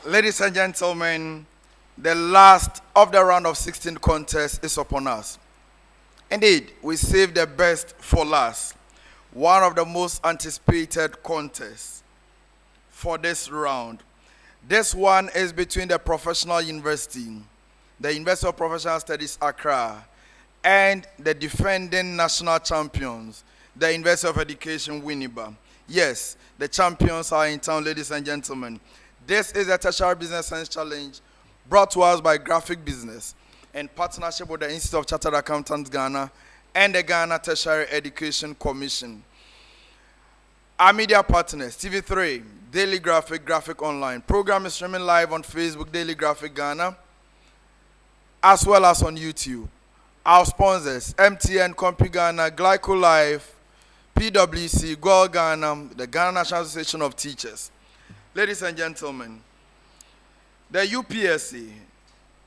Ladies and gentlemen, the last of the round of 16 contest is upon us. Indeed, we saved the best for last. One of the most anticipated contests for this round. This one is between the Professional University, the University of Professional Studies, Accra, and the defending national champions, the University of Education Winneba. Yes, the champions are in town, ladies and gentlemen. This is a Tertiary Business Sense Challenge brought to us by Graphic Business in partnership with the Institute of Chartered Accountants Ghana and the Ghana Tertiary Education Commission. Our media partners, TV3, Daily Graphic, Graphic Online. Program is streaming live on Facebook, Daily Graphic Ghana, as well as on YouTube. Our sponsors, MTN, Compu Ghana, Glyco Life, PwC, Gold Ghana, the Ghana National Association of Teachers. Ladies and gentlemen, the UPSA,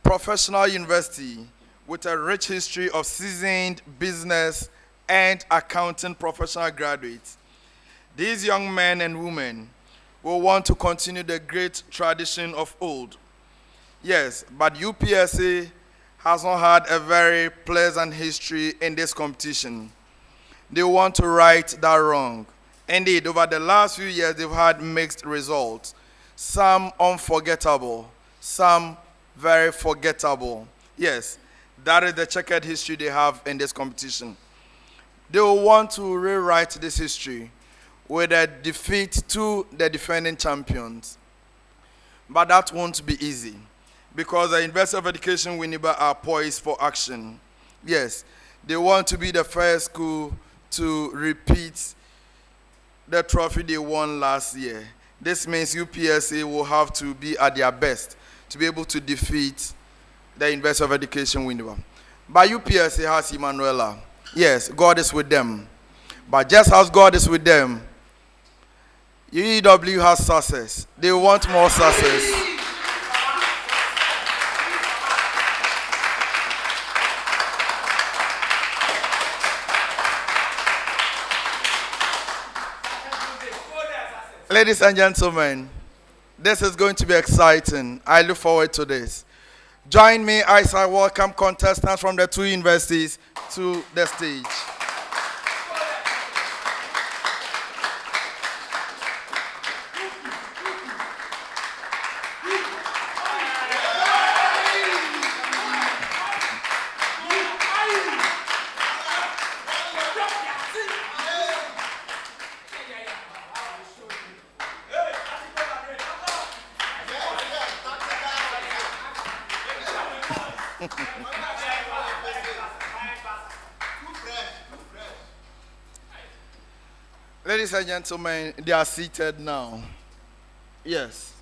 professional university with a rich history of seasoned business and accounting professional graduates. These young men and women will want to continue the great tradition of old. Yes, but UPSA has not had a very pleasant history in this competition. They want to right that wrong. Indeed, over the last few years, they've had mixed results. Some unforgettable, some very forgettable. Yes, that is the checkered history they have in this competition. They will want to rewrite this history with a defeat to the defending champions. But that won't be easy because the University of Education Winneba are poised for action. Yes, they want to be the first school to repeat the trophy they won last year. This means UPSA will have to be at their best to be able to defeat the University of Education Winneba. But UPSA has Emanuela. Yes, God is with them. But just as God is with them, UEW has success. They want more success. Ladies and gentlemen, this is going to be exciting. I look forward to this. Join me as I welcome contestants from the two universities to the stage. Ladies and gentlemen, they are seated now. Yes.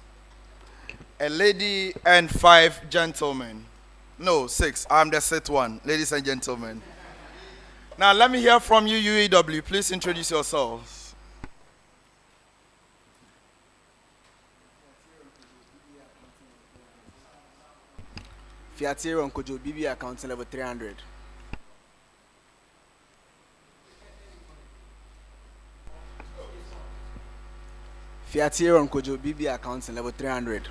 A lady and 5 gentlemen. No, 6. I'm the 6th one, ladies and gentlemen. Now let me hear from you, UEW. Please introduce yourselves. Fiatiro Nkojo BB accounting level 300. Fiatiro Nkojo BB accounting level 300.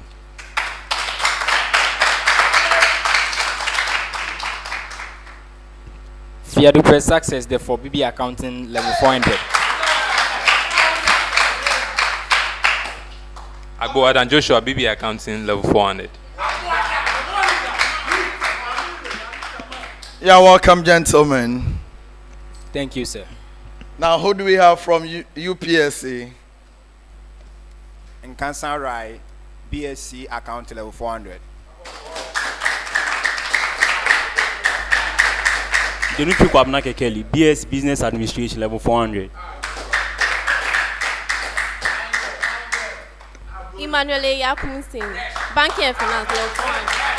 Fiadupe success the for BB accounting level 400. Agboad and Joshua BB accounting level 400. Yeah, welcome, gentlemen. Thank you, sir. Now, who do we have from UPSA? In Kansan Rai, BSc account level 400. Denutu Kwabna Kekeli, BS Business Administration level 400. Emmanuel Yakumsin, Banking and Finance level 400.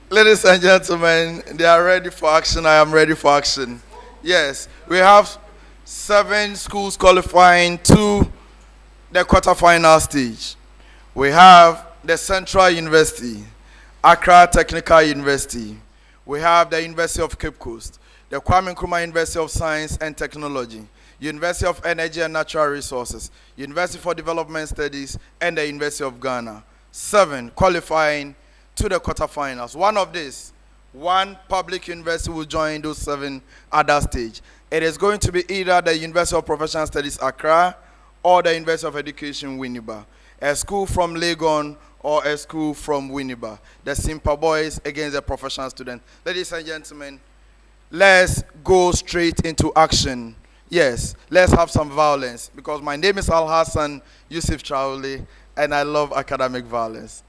Ladies and gentlemen, they are ready for action. I am ready for action. Yes, we have 7 schools qualifying to the quarterfinal stage. We have the Central University, Accra Technical University. We have the University of Cape Coast, the Kwame Nkrumah University of Science and Technology, University of Energy and Natural Resources, University for Development Studies, and the University of Ghana. 7 qualifying to the quarterfinals. One of these, one public university will join those 7 at that stage. It is going to be either the University of Professional Studies Accra or the University of Education Winneba. A school from Legon or a school from Winneba. The Simple Boys against the professional students. Ladies and gentlemen, let's go straight into action. Yes, let's have some violence, because my name is Al Hassan Yusuf Traore and I love academic violence.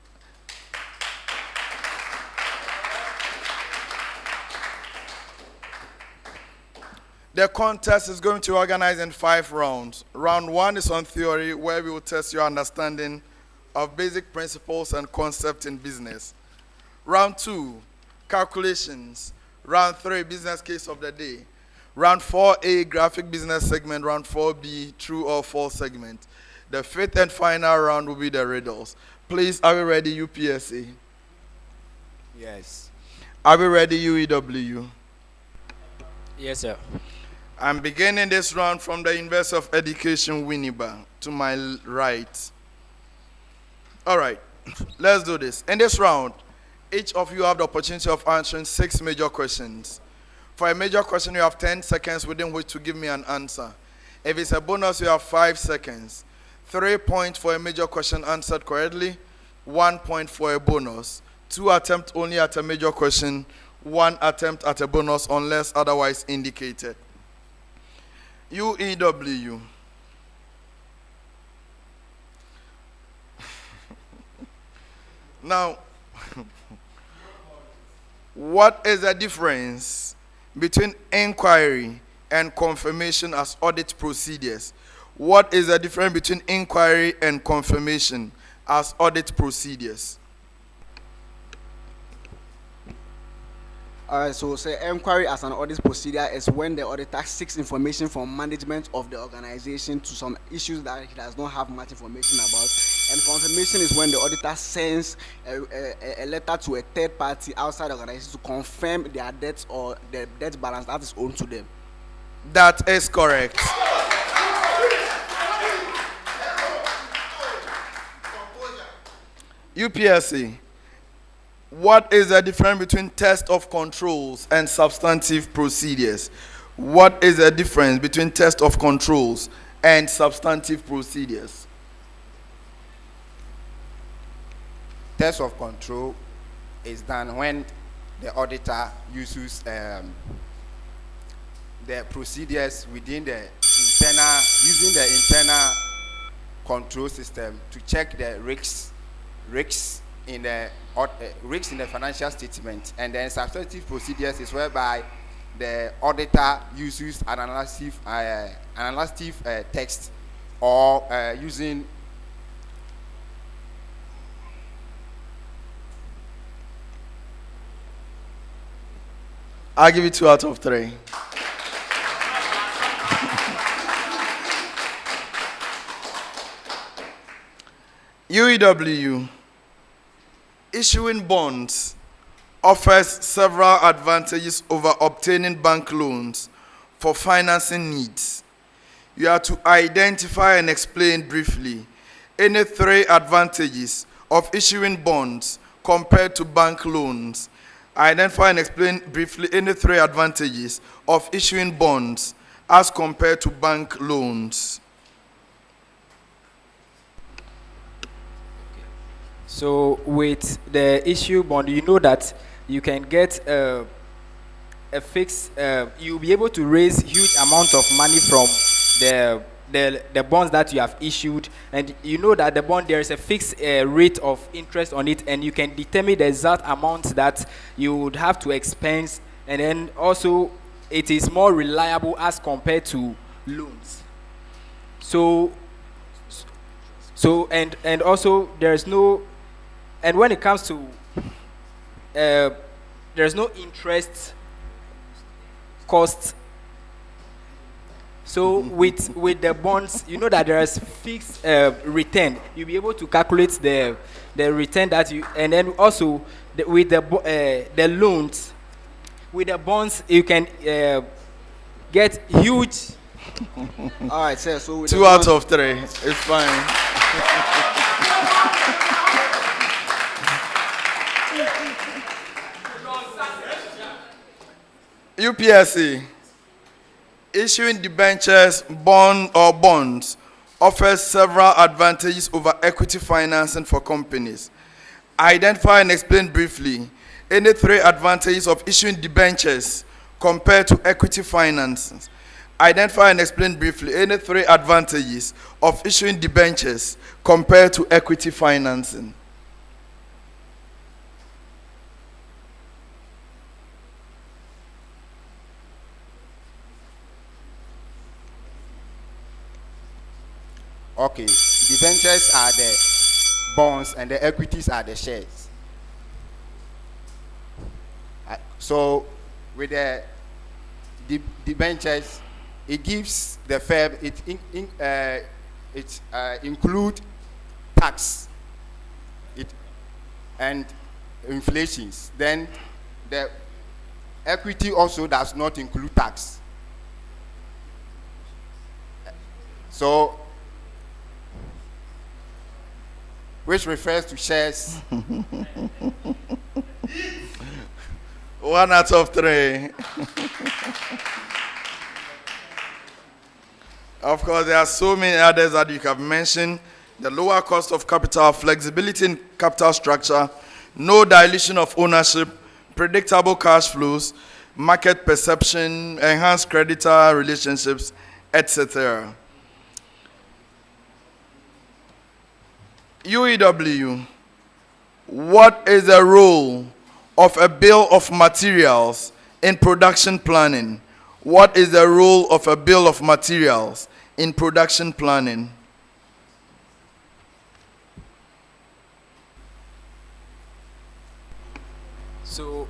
The contest is going to be organized in 5 rounds. Round 1 is on theory, where we will test your understanding of basic principles and concepts in business. Round 2, calculations. Round 3, business case of the day. Round 4A, graphic business segment. Round 4B, true or false segment. The 5th and final round will be the riddles. Please, are we ready, UPSA? Yes. Are we ready, UEW? Yes, sir. I'm beginning this round from the University of Education Winneba to my right. All right, let's do this. In this round, each of you have the opportunity of answering 6 major questions. For a major question, you have 10 seconds within which to give me an answer. If it's a bonus, you have 5 seconds. 3 points for a major question answered correctly, 1 point for a bonus. 2 attempts only at a major question, 1 attempt at a bonus unless otherwise indicated. UEW. Now, what is the difference between inquiry and confirmation as audit procedures? What is the difference between inquiry and confirmation as audit procedures? Alright, so say inquiry as an audit procedure is when the auditor seeks information from management of the organization to some issues that he does not have much information about. And confirmation is when the auditor sends a letter to a third party outside the organization to confirm their debts or the debt balance that is owed to them. That is correct. UPSA. What is the difference between test of controls and substantive procedures? What is the difference between test of controls and substantive procedures? Test of control is done when the auditor uses the procedures within the using the internal control system to check the risks in the financial statement. And then substantive procedures is whereby the auditor uses an analytic text or using I'll give you 2 out of 3. UEW. Issuing bonds offers several advantages over obtaining bank loans for financing needs. You are to identify and explain briefly any 3 advantages of issuing bonds compared to bank loans. Identify and explain briefly any 3 advantages of issuing bonds as compared to bank loans. So with the issue bond, you know that you can get a fixed, you'll be able to raise huge amount of money from the bonds that you have issued, and you know that the bond, there is a fixed rate of interest on it, and you can determine the exact amount that you would have to expense, and then also it is more reliable as compared to loans. So and also there's no, and when it comes to there's no interest cost. So with the bonds, you know that there is fixed return. You'll be able to calculate the return that you, and then also with the loans, with the bonds, you can get huge. All right, sir. So with the 2 out bonds- of 3. It's fine. UPSA. Issuing debentures, bonds offers several advantages over equity financing for companies. Identify and explain briefly any 3 advantages of issuing debentures compared to equity financing. Identify and explain briefly any 3 advantages of issuing debentures compared to equity financing. Okay, the ventures are the bonds and the equities are the shares. So with the debentures, it gives the firm, it include tax and inflations. Then the equity also does not include tax. So, which refers to shares. 1 out of 3. Of course, there are so many others that you have mentioned. The lower cost of capital, flexibility in capital structure, no dilution of ownership, predictable cash flows, market perception, enhanced creditor relationships, etc. UEW, what is the role of a bill of materials in production planning? What is the role of a bill of materials in production planning? So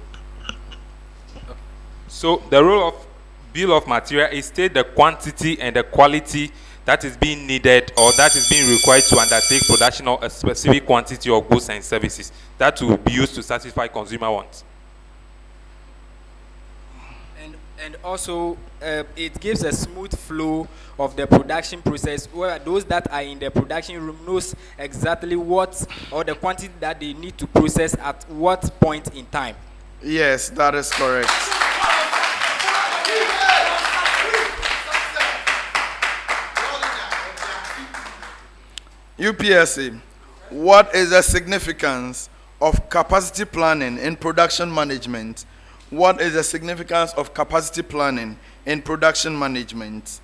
the role of bill of material is state the quantity and the quality that is being needed or that is being required to undertake production of a specific quantity of goods and services that will be used to satisfy consumer wants. And also, it gives a smooth flow of the production process where those that are in the production room knows exactly what or the quantity that they need to process at what point in time. Yes, that is correct. UPSA, what is the significance of capacity planning in production management? What is the significance of capacity planning in production management?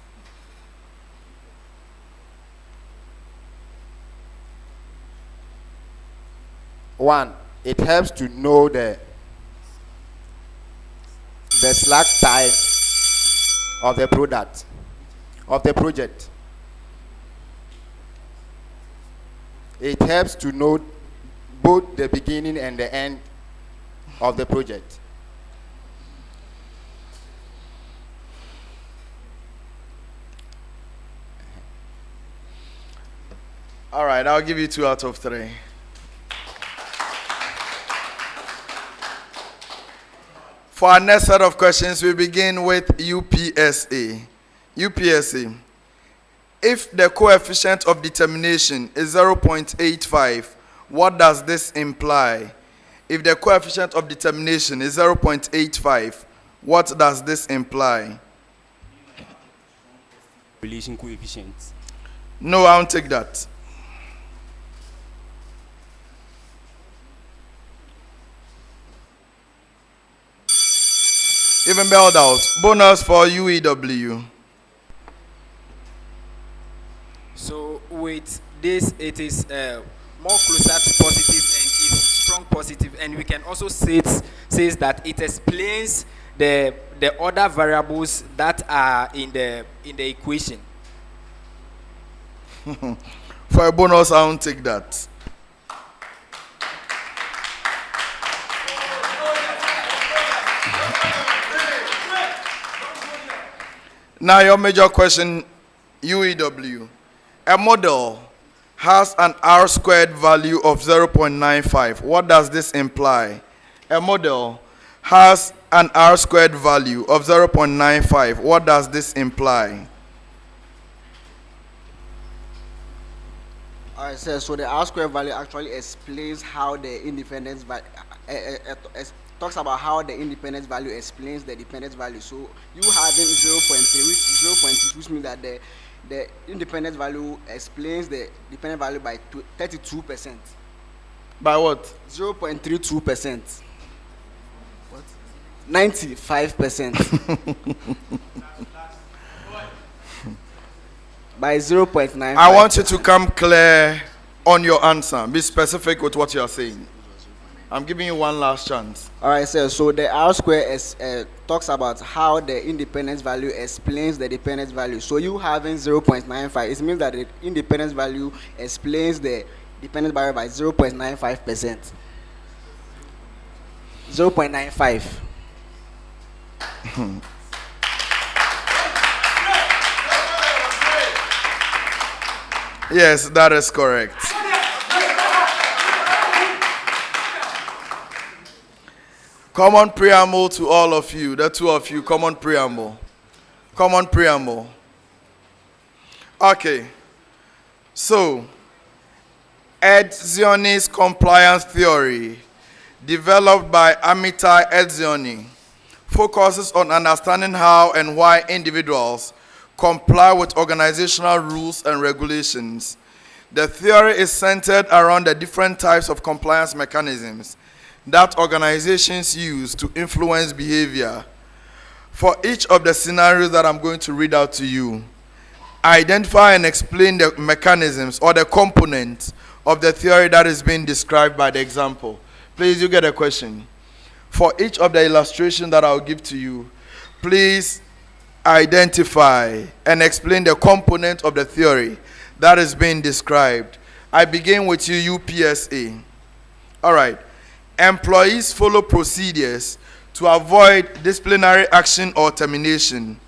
One, it helps to know the slack time of the product, of the project. It helps to know both the beginning and the end of the project. All right, I'll give you 2 out of 3. For our next set of questions, we begin with UPSA. UPSA, if the coefficient of determination is 0.85, what does this imply? If the coefficient of determination is 0.85, what does this imply? Relation coefficient. No, I won't take that. Even bailed out. Bonus for UEW. So with this, it is more closer to positive and it's strong positive, and we can also says that it explains the other variables that are in the equation. For a bonus, I won't take that. Now your major question, UEW. A model has an R-squared value of 0.95. What does this imply? A model has an R squared value of 0.95. What does this imply? Alright, so the R square value actually explains how the independence value talks about how the independence value explains the dependence value. So you having 0.3, which means that the independence value explains the dependent value by 32%. By what? 0.32%. What? 95%. By 0.95. I want you to come clear on your answer. Be specific with what you are saying. I'm giving you one last chance. All right, sir. So the R square talks about how the independence value explains the dependence value. So you having 0.95, it means that the independence value explains the dependence value by 0.95%. 0.95. Yes, that is correct. Common preamble to all of you, the two of you, common preamble. Common preamble. Okay. So, Etzioni's compliance theory, developed by Amitai Etzioni, focuses on understanding how and why individuals comply with organizational rules and regulations. The theory is centered around the different types of compliance mechanisms that organizations use to influence behavior. For each of the scenarios that I'm going to read out to you, identify and explain the mechanisms or the components of the theory that is being described by the example. Please, you get a question. For each of the illustrations that I'll give to you, please identify and explain the component of the theory that is being described. I begin with you, UPSA. All right. Employees follow procedures to avoid disciplinary action or termination.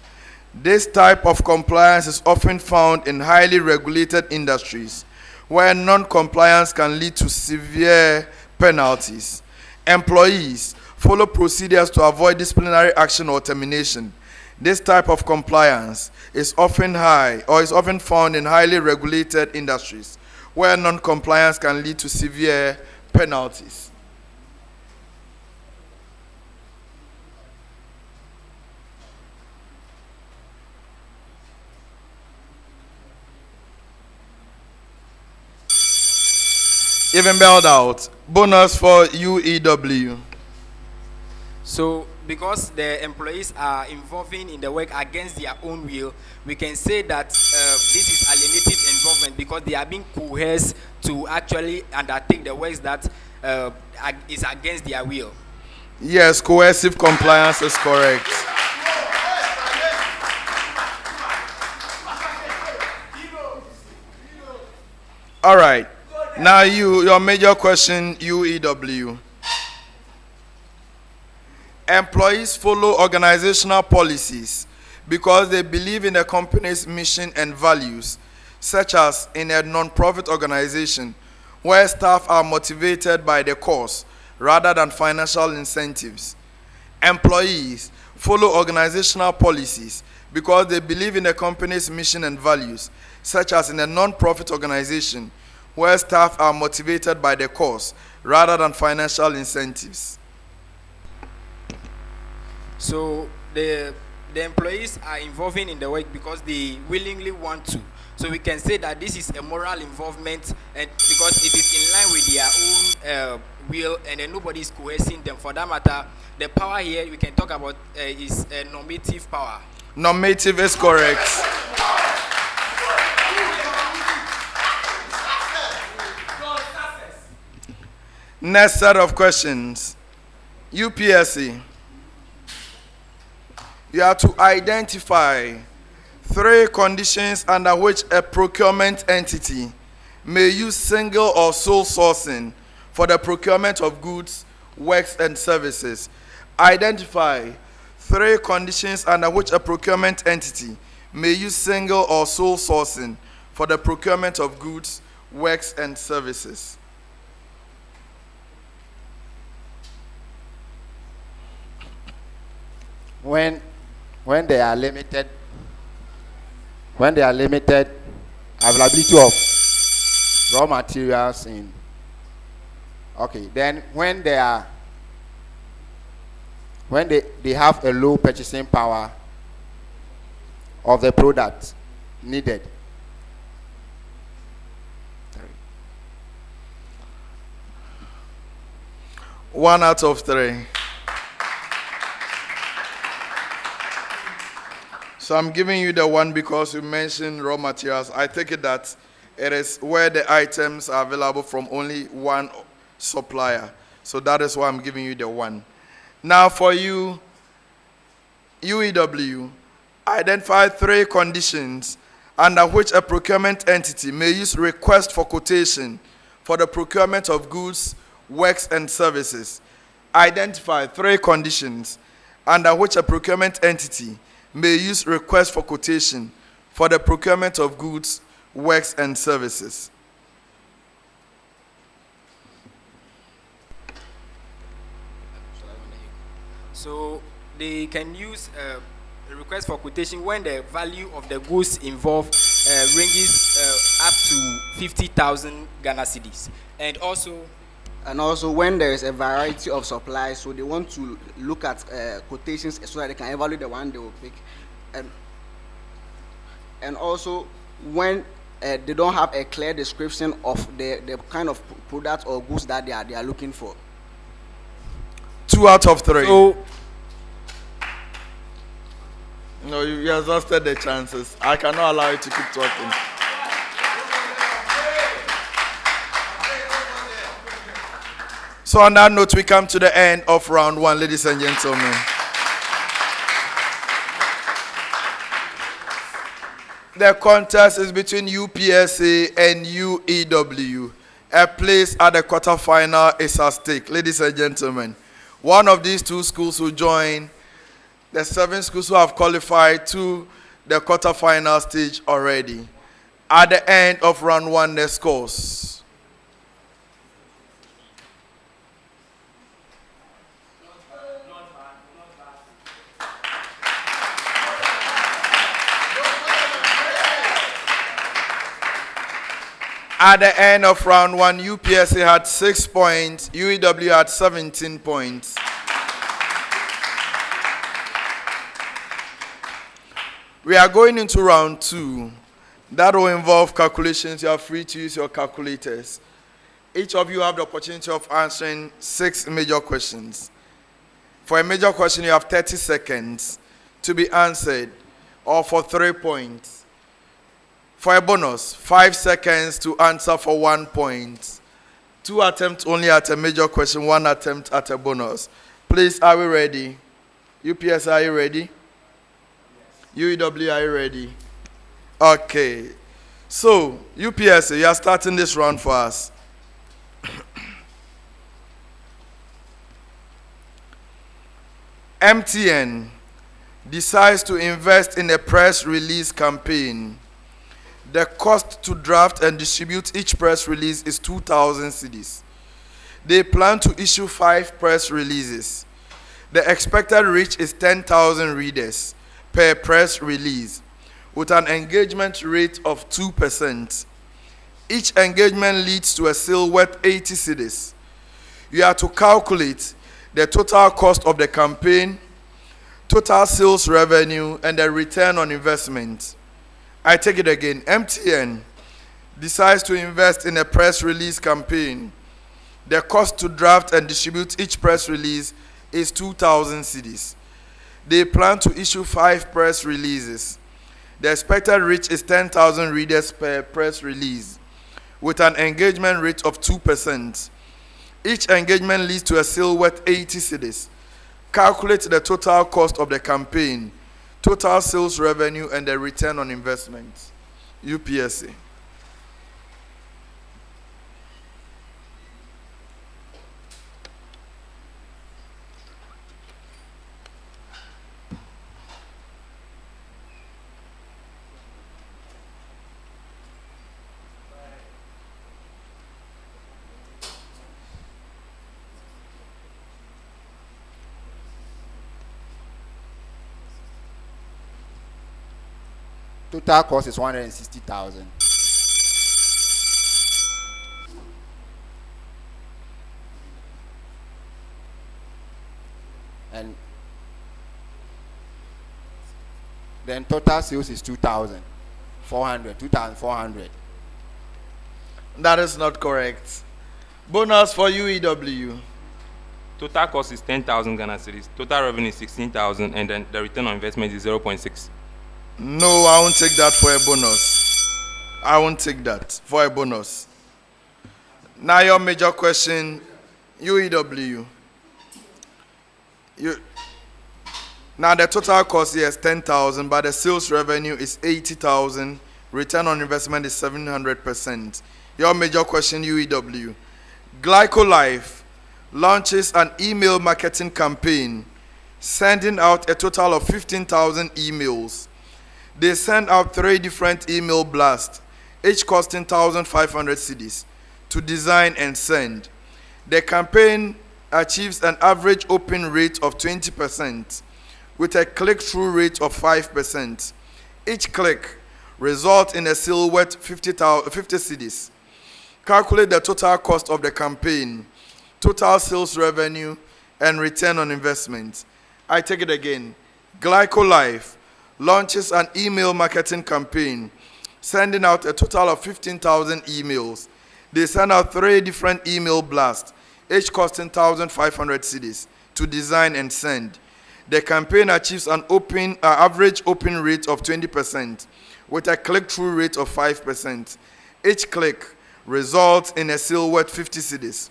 This type of compliance is often found in highly regulated industries where non-compliance can lead to severe penalties. Employees follow procedures to avoid disciplinary action or termination. This type of compliance is often found in highly regulated industries where non-compliance can lead to severe penalties. Even bailed out. Bonus for UEW. So, because the employees are involving in the work against their own will, we can say that this is alienative involvement because they are being coerced to actually undertake the works that is against their will. Yes, coercive compliance is correct. All right. Now your major question, UEW. Employees follow organizational policies because they believe in the company's mission and values, such as in a non-profit organization where staff are motivated by the cause rather than financial incentives. Employees follow organizational policies because they believe in the company's mission and values, such as in a non-profit organization where staff are motivated by the cause rather than financial incentives. So the employees are involving in the work because they willingly want to. So we can say that this is a moral involvement, and because it is in line with their own will, and then nobody is coercing them. For that matter, the power here we can talk about is a normative power. Normative is correct. Next set of questions. UPSA. You have to identify 3 conditions under which a procurement entity may use single or sole sourcing for the procurement of goods, works, and services. Identify 3 conditions under which a procurement entity may use single or sole sourcing for the procurement of goods, works, and services. when they are limited availability of raw materials in, okay, then when they have a low purchasing power of the product needed. 1 out of 3. So I'm giving you the 1 because you mentioned raw materials. I take it that it is where the items are available from only one supplier. So that is why I'm giving you the 1. Now for you, UEW, identify 3 conditions under which a procurement entity may use request for quotation for the procurement of goods, works, and services. Identify 3 conditions under which a procurement entity may use request for quotation for the procurement of goods, works, and services. So they can use a request for quotation when the value of the goods involved ranges up to 50,000 Ghana cedis, and also when there is a variety of supplies, so they want to look at quotations so that they can evaluate the one they will pick, and also when they don't have a clear description of the kind of product or goods that they are looking for. 2 out of 3. So, no, you exhausted the chances. I cannot allow you to keep talking. So on that note, we come to the end of round 1, ladies and gentlemen. The contest is between UPSA and UEW. A place at the quarterfinal is at stake, ladies and gentlemen. One of these 2 schools will join the 7 schools who have qualified to the quarterfinal stage already. At the end of round 1, the scores. At the end of round 1, UPSA had 6 points, UEW had 17 points. We are going into round 2. That will involve calculations. You are free to use your calculators. Each of you have the opportunity of answering 6 major questions. For a major question, you have 30 seconds to be answered, or for 3 points. For a bonus, 5 seconds to answer for 1 point. 2 attempts only at a major question, 1 attempt at a bonus. Please, are we ready? UPS, are you ready? UEW, are you ready? Okay. So, UPS, you are starting this round for us. MTN decides to invest in a press release campaign. The cost to draft and distribute each press release is 2,000 cedis. They plan to issue 5 press releases. The expected reach is 10,000 readers per press release, with an engagement rate of 2%. Each engagement leads to a sale worth 80 cedis. You have to calculate the total cost of the campaign, total sales revenue, and the return on investment. I take it again. MTN decides to invest in a press release campaign. The cost to draft and distribute each press release is 2,000 cedis. They plan to issue 5 press releases. The expected reach is 10,000 readers per press release, with an engagement rate of 2%. Each engagement leads to a sale worth 80 cedis. Calculate the total cost of the campaign, total sales revenue, and the return on investment. UPSA. Total cost is 160,000. And then total sales is 2,400. That is not correct. Bonus for UEW. Total cost is 10,000 Ghana cedis. Total revenue is 16,000, and then the return on investment is 0.6. No, I won't take that for a bonus. I won't take that for a bonus. Now your major question, UEW. Now the total cost here is 10,000, but the sales revenue is 80,000. Return on investment is 700%. Your major question, UEW. Glycolife launches an email marketing campaign, sending out a total of 15,000 emails. They send out 3 different email blasts, each costing 1,500 cedis, to design and send. The campaign achieves an average open rate of 20% with a click-through rate of 5%. Each click results in a sale worth 50 cedis. Calculate the total cost of the campaign, total sales revenue, and return on investment. I take it again. Glycolife launches an email marketing campaign, sending out a total of 15,000 emails. They send out 3 different email blasts, each costing 1,500 cedis, to design and send. The campaign achieves an average open rate of 20% with a click-through rate of 5%. Each click results in a sale worth 50 cedis.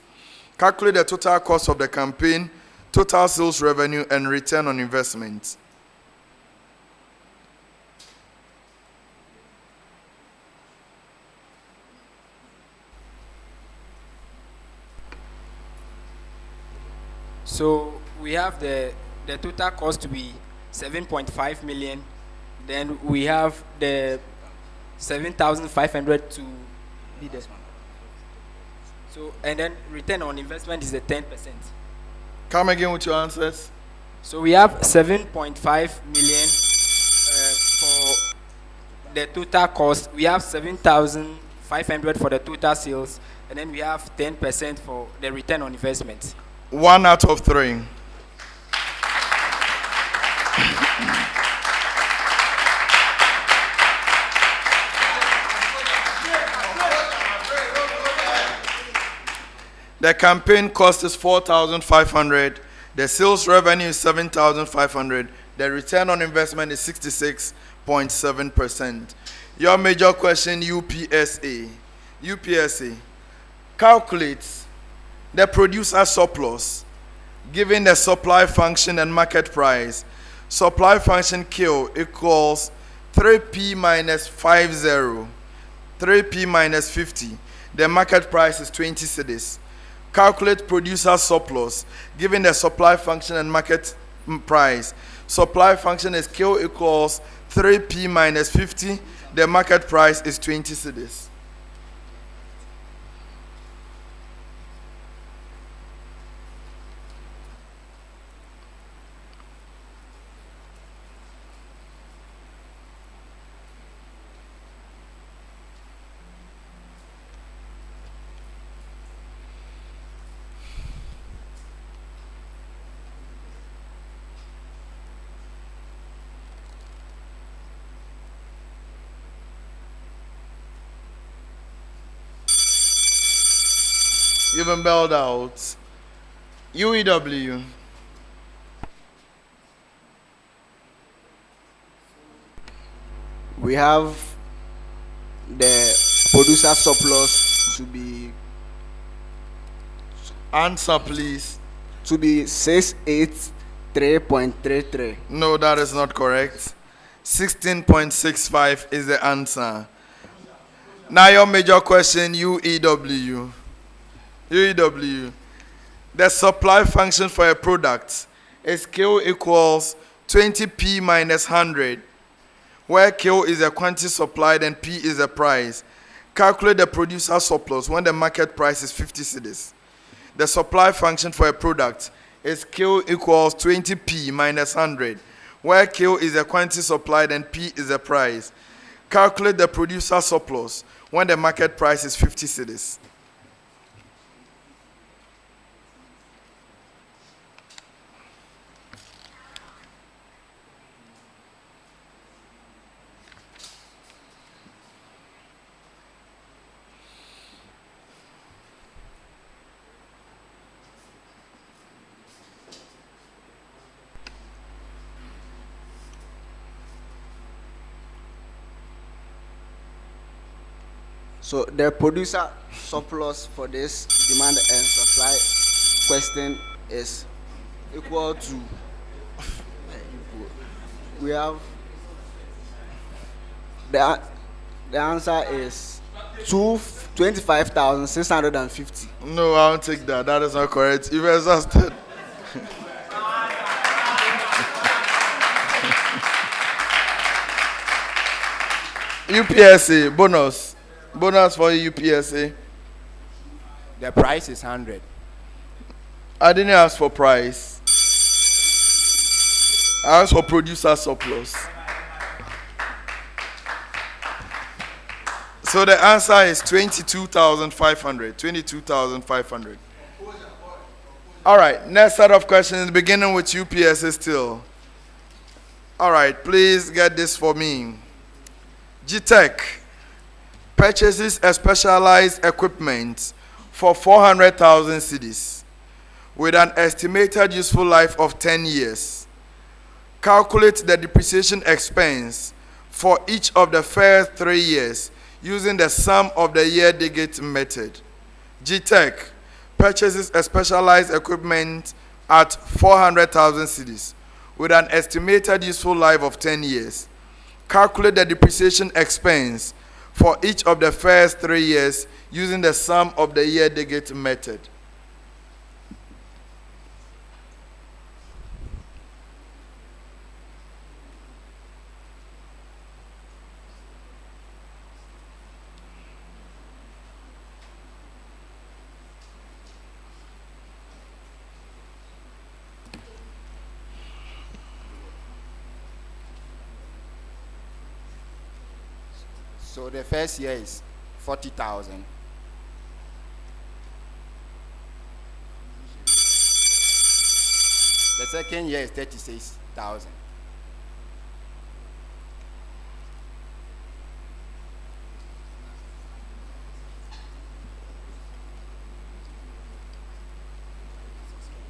Calculate the total cost of the campaign, total sales revenue, and return on investment. So we have the total cost to be 7.5 million. Then we have the 7,500 to be there. So, and then return on investment is the 10%. Come again with your answers. So we have 7.5 million for the total cost. We have 7,500 for the total sales, and then we have 10% for the return on investment. 1 out of 3. The campaign cost is 4,500. The sales revenue is 7,500. The return on investment is 66.7%. Your major question, UPSA. UPSA calculates the producer surplus given the supply function and market price. Supply function Q equals 3P minus 50, 3P minus 50. The market price is 20 cedis. Calculate producer surplus given the supply function and market price. Supply function is Q equals 3P minus 50. The market price is 20 cedis. You've been bailed out. UEW. We have the producer surplus to be Answer, please. 683.33. No, that is not correct. 16.65 is the answer. Now your major question, UEW. UEW. The supply function for a product is Q equals 20P minus 100, where Q is a quantity supplied and P is a price. Calculate the producer surplus when the market price is 50 cedis. The supply function for a product is Q equals 20P minus 100, where Q is a quantity supplied and P is a price. Calculate the producer surplus when the market price is 50 cedis. So the producer surplus for this demand and supply question is equal to, we have, the answer is 25,650. No, I won't take that. That is not correct. You've exhausted. UPSA, bonus. Bonus for UPSA. The price is 100. I didn't ask for price. I asked for producer surplus. So the answer is 22,500. 22,500. All right, next set of questions beginning with UPSA still. All right, please get this for me. GTech purchases a specialized equipment for 400,000 cedis with an estimated useful life of 10 years. Calculate the depreciation expense for each of the first 3 years using the sum of the year digit method. GTech purchases a specialized equipment at 400,000 cedis with an estimated useful life of 10 years. Calculate the depreciation expense for each of the first 3 years using the sum of the year digit method. So the first year is 40,000. The second year is 36,000.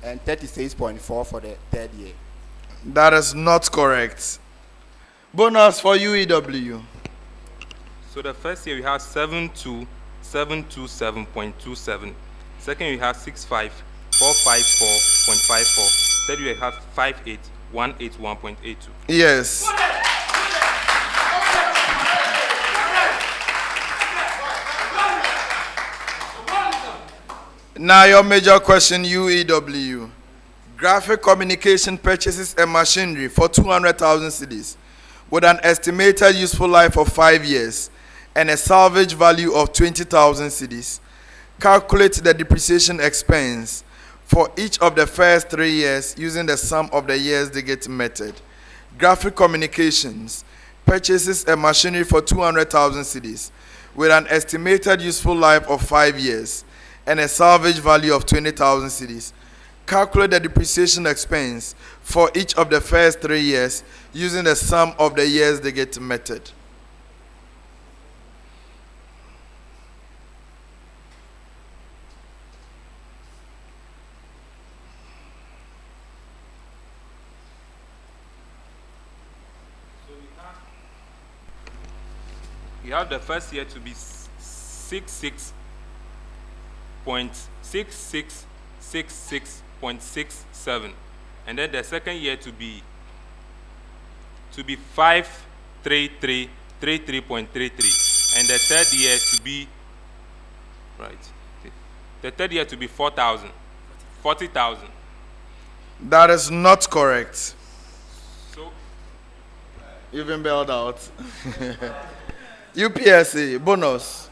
And 36.4 for the third year. That is not correct. Bonus for UEW. So the first year we have 72727.27. Second year we have 65454.54. Third year we have 58181.82. Yes. Now your major question, UEW. Graphic Communication purchases a machinery for 200,000 cedis with an estimated useful life of 5 years and a salvage value of 20,000 cedis. Calculate the depreciation expense for each of the first 3 years using the sum of the years digit method. Graphic Communications purchases a machinery for 200,000 cedis with an estimated useful life of 5 years and a salvage value of 20,000 cedis. Calculate the depreciation expense for each of the first 3 years using the sum of the years digit method. We have the first year to be 66.6666.67, and then the second year to be 53333.33, and the third year to be the third year to be 40,000. That is not correct. So You've been bailed out. UPSA bonus.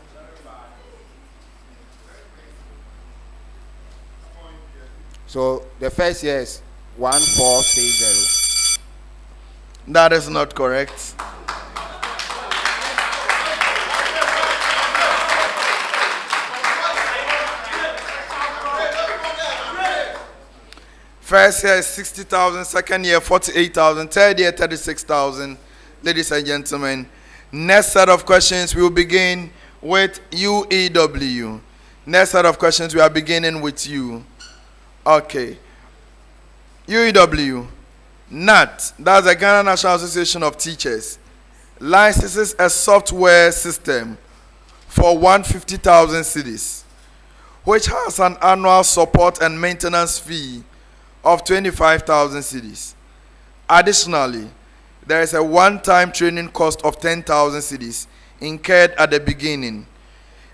So the first year is 1460. That is not correct. First year is 60,000, second year 48,000, third year 36,000. Ladies and gentlemen, next set of questions we will begin with UEW. Next set of questions we are beginning with you. Okay. UEW. GNAT, that's the Ghana National Association of Teachers, licenses a software system for 150,000 cedis, which has an annual support and maintenance fee of 25,000 cedis. Additionally, there is a one-time training cost of 10,000 cedis incurred at the beginning.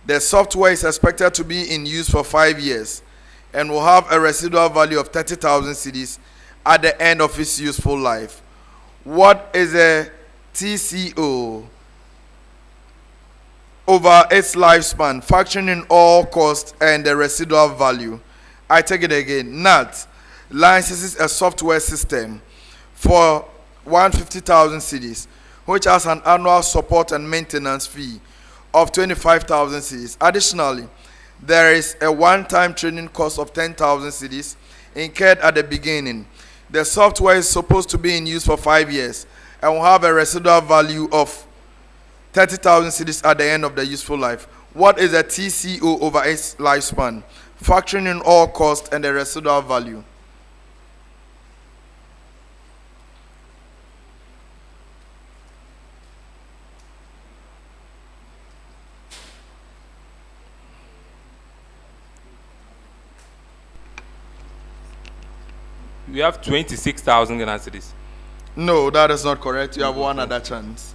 The software is expected to be in use for 5 years and will have a residual value of 30,000 cedis at the end of its useful life. What is a TCO over its lifespan, factoring in all costs and the residual value? I take it again. GNAT licenses a software system for 150,000 cedis, which has an annual support and maintenance fee of 25,000 cedis. Additionally, there is a one-time training cost of 10,000 cedis incurred at the beginning. The software is supposed to be in use for 5 years and will have a residual value of 30,000 cedis at the end of the useful life. What is a TCO over its lifespan, factoring in all costs and the residual value? We have 26,000 Ghana cedis. No, that is not correct. You have one other chance.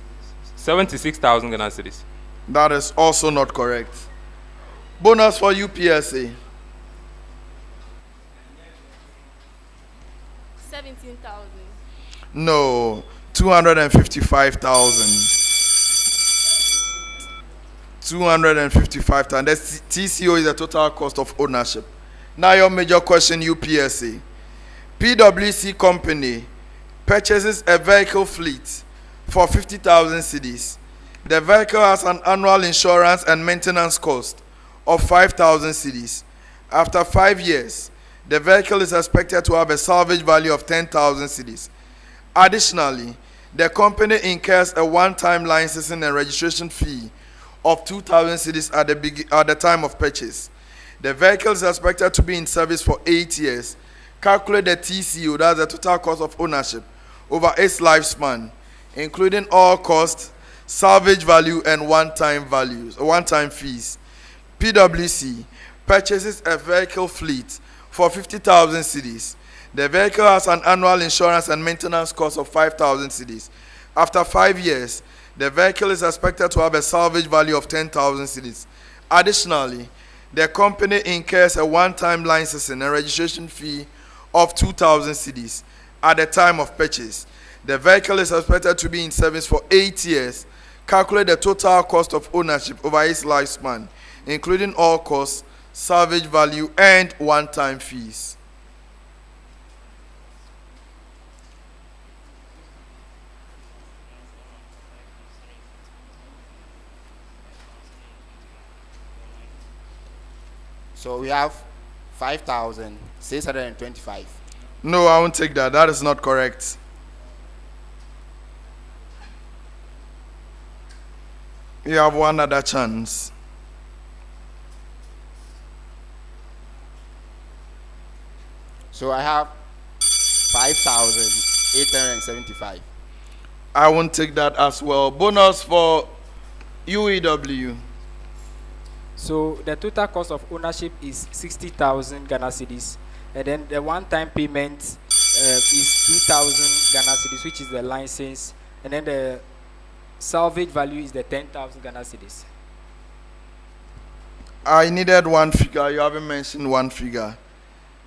76,000 Ghana cedis. That is also not correct. Bonus for UPSA. 17,000. No, 255,000. 255,000. The TCO is the total cost of ownership. Now your major question, UPSA. PwC company purchases a vehicle fleet for 50,000 cedis. The vehicle has an annual insurance and maintenance cost of 5,000 cedis. After 5 years, the vehicle is expected to have a salvage value of 10,000 cedis. Additionally, the company incurs a one-time licensing and registration fee of 2,000 cedis at the time of purchase. The vehicle is expected to be in service for 8 years. Calculate the TCO, that's the total cost of ownership, over its lifespan, including all costs, salvage value, and one-time fees. PwC purchases a vehicle fleet for 50,000 cedis. The vehicle has an annual insurance and maintenance cost of 5,000 cedis. After 5 years, the vehicle is expected to have a salvage value of 10,000 cedis. Additionally, the company incurs a one-time licensing and registration fee of 2,000 cedis at the time of purchase. The vehicle is expected to be in service for 8 years. Calculate the total cost of ownership over its lifespan, including all costs, salvage value, and one-time fees. So we have 5,625. No, I won't take that. That is not correct. You have one other chance. So I have 5,875. I won't take that as well. Bonus for UEW. So the total cost of ownership is 60,000 Ghana cedis, and then the one-time payment is 2,000 Ghana cedis, which is the license, and then the salvage value is the 10,000 Ghana cedis. I needed one figure. You haven't mentioned one figure.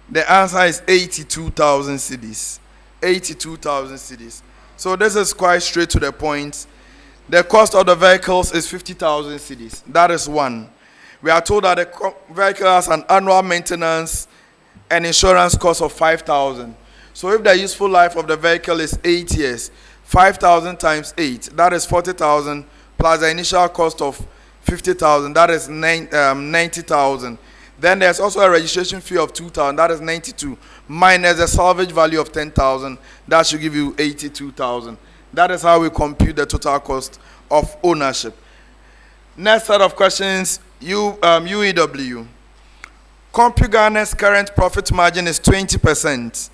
The answer is 82,000 cedis. 82,000 cedis. So this is quite straight to the point. The cost of the vehicles is 50,000 cedis. That is one. We are told that the vehicle has an annual maintenance and insurance cost of 5,000. So if the useful life of the vehicle is 8 years, 5,000 times 8, that is 40,000, plus the initial cost of 50,000, that is 90,000. Then there's also a registration fee of 2,000, that is 92, minus a salvage value of 10,000, that should give you 82,000. That is how we compute the total cost of ownership. Next set of questions, UEW. CompuGhana's current profit margin is 20%.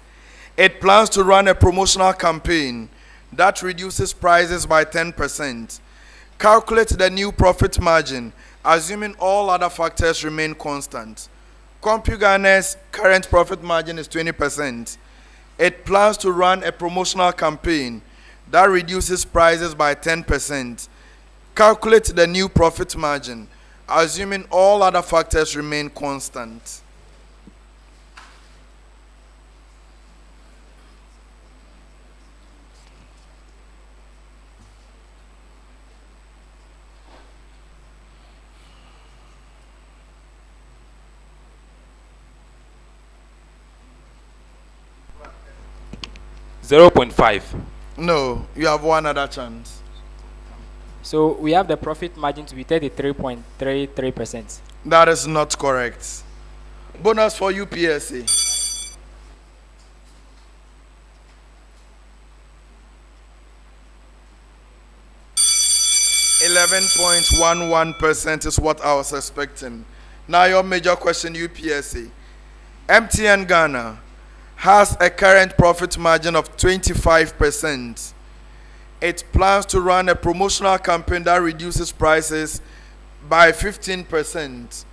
It plans to run a promotional campaign that reduces prices by 10%. Calculate the new profit margin, assuming all other factors remain constant. CompuGhana's current profit margin is 20%. It plans to run a promotional campaign that reduces prices by 10%. Calculate the new profit margin, assuming all other factors remain constant. $0.5. No, you have one other chance. So we have the profit margin to be 33.33%. That is not correct. Bonus for UPSA. 11.11% is what I was expecting. Now your major question, UPSA. MTN Ghana has a current profit margin of 25%. It plans to run a promotional campaign that reduces prices by 15%.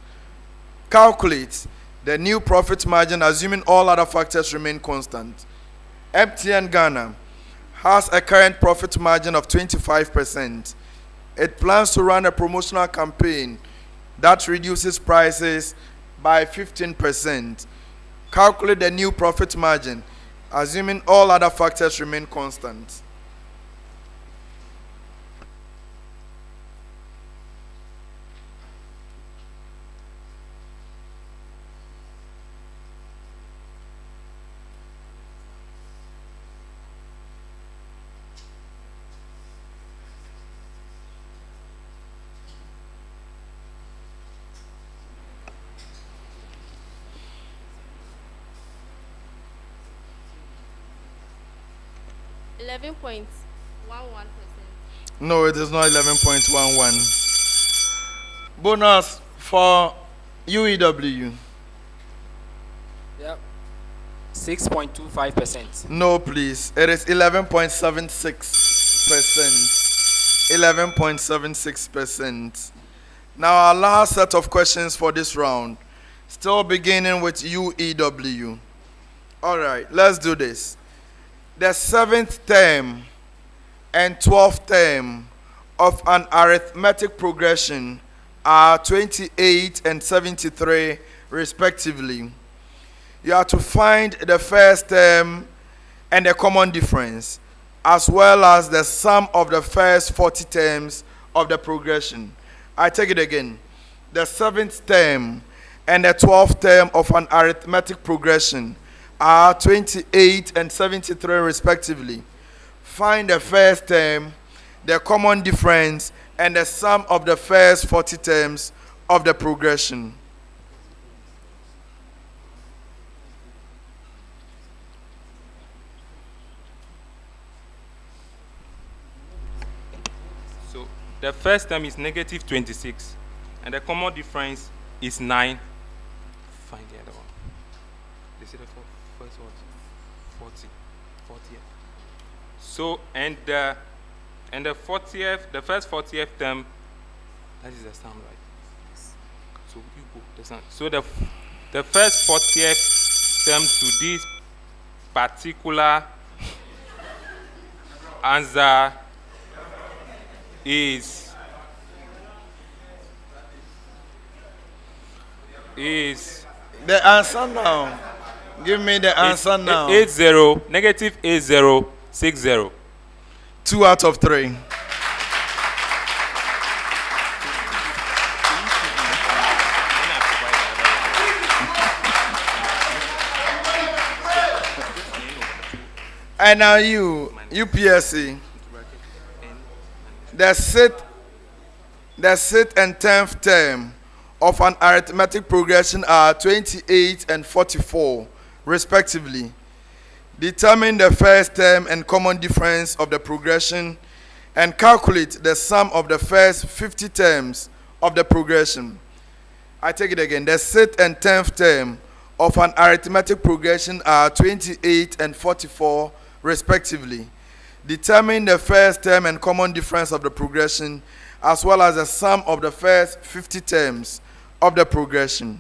Calculate the new profit margin, assuming all other factors remain constant. MTN Ghana has a current profit margin of 25%. It plans to run a promotional campaign that reduces prices by 15%. Calculate the new profit margin, assuming all other factors remain constant. $11.11%. No, it is not 11.11. Bonus for UEW. Yep. 6.25%. No, please. It is 11.76%. 11.76%. Now, our last set of questions for this round. Still beginning with UEW. All right, let's do this. The 7th term and 12th term of an arithmetic progression are 28 and 73 respectively. You have to find the first term and the common difference, as well as the sum of the first 40 terms of the progression. I take it again. The 7th term and the 12th term of an arithmetic progression are 28 and 73 respectively. Find the first term, the common difference, and the sum of the first 40 terms of the progression. So the first term is negative 26, and the common difference is 9. Find the other one. This is the first one. 40. So and the 40th, the first 40th term, that is the sum, right? So you go the sum. So the first 40th term to this particular answer is The answer now. Give me the answer now. 80, negative 8060. 2 out of 3. And now you, UPSA. The 6th and 10th term of an arithmetic progression are 28 and 44, respectively. Determine the first term and common difference of the progression and calculate the sum of the first 50 terms of the progression. I take it again. The 6th and 10th term of an arithmetic progression are 28 and 44, respectively. Determine the first term and common difference of the progression, as well as the sum of the first 50 terms of the progression.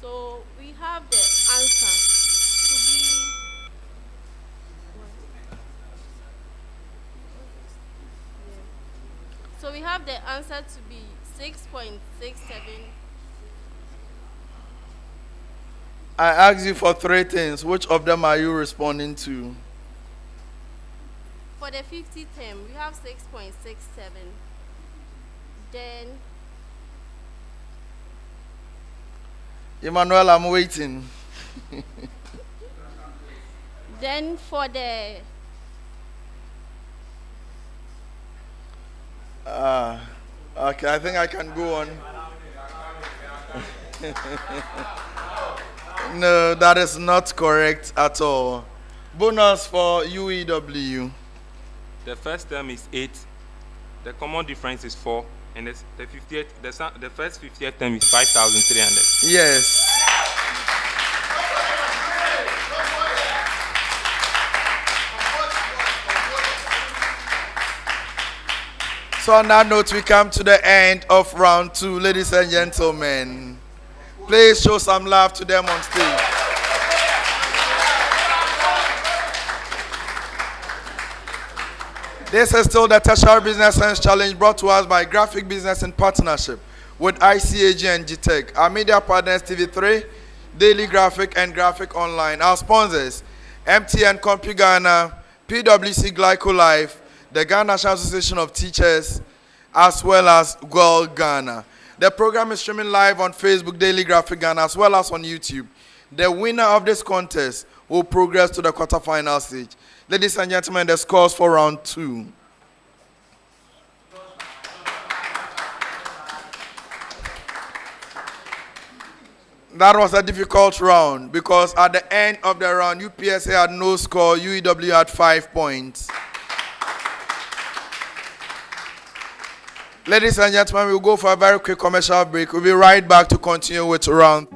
So we have the answer to be so we have the answer to be 6.67. I asked you for 3 things. Which of them are you responding to? For the 50 term, we have 6.67. Then Emmanuel, I'm waiting. then for the Okay, I think I can go on. No, that is not correct at all. Bonus for UEW. The first term is 8. The common difference is 4. And the 50th, the first 50th term is 5,300. Yes. So on that note, we come to the end of round 2, ladies and gentlemen. Please show some love to them on stage. This is still the Tertiary Business Sense Challenge, brought to us by Graphic Business in partnership with ICAG and GTech. Our media partners TV3, Daily Graphic and Graphic Online. Our sponsors, MTN Compu Ghana, PwC Glyco Life, the Ghana National Association of Teachers, as well as Gwel Ghana. The program is streaming live on Facebook, Daily Graphic Ghana, as well as on YouTube. The winner of this contest will progress to the quarterfinal stage. Ladies and gentlemen, the scores for round 2. That was a difficult round because at the end of the round, UPSA had no score, UEW had 5 points. Ladies and gentlemen, we'll go for a very quick commercial break. We'll be right back to continue with round.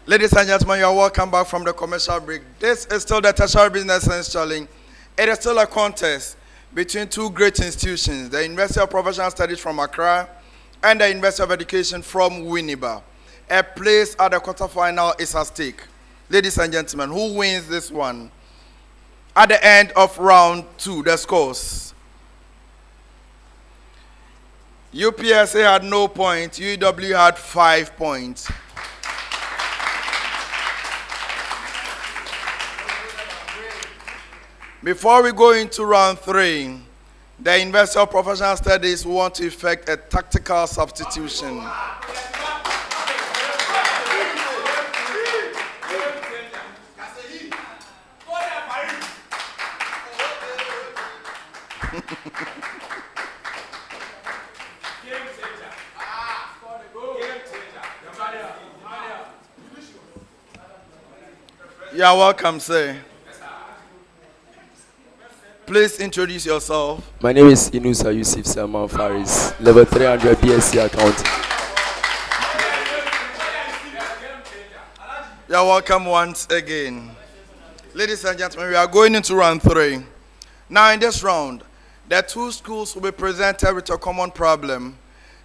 Ladies and gentlemen, you are welcome back from the commercial break. This is still the Tertiary Business Sense Challenge. It is still a contest between two great institutions, the University of Professional Studies from Accra and the University of Education from Winneba. A place at the quarterfinal is at stake. Ladies and gentlemen, who wins this one? At the end of round 2, the scores. UPSA had no points, UW had 5 points. Before we go into round 3, the University of Professional Studies want to effect a tactical substitution. You are welcome, sir. Please introduce yourself. My name is Inusa Yusuf Salman Faris, level 300 BSc accounting. You are welcome once again. Ladies and gentlemen, we are going into round 3. Now in this round, the two schools will be presented with a common problem.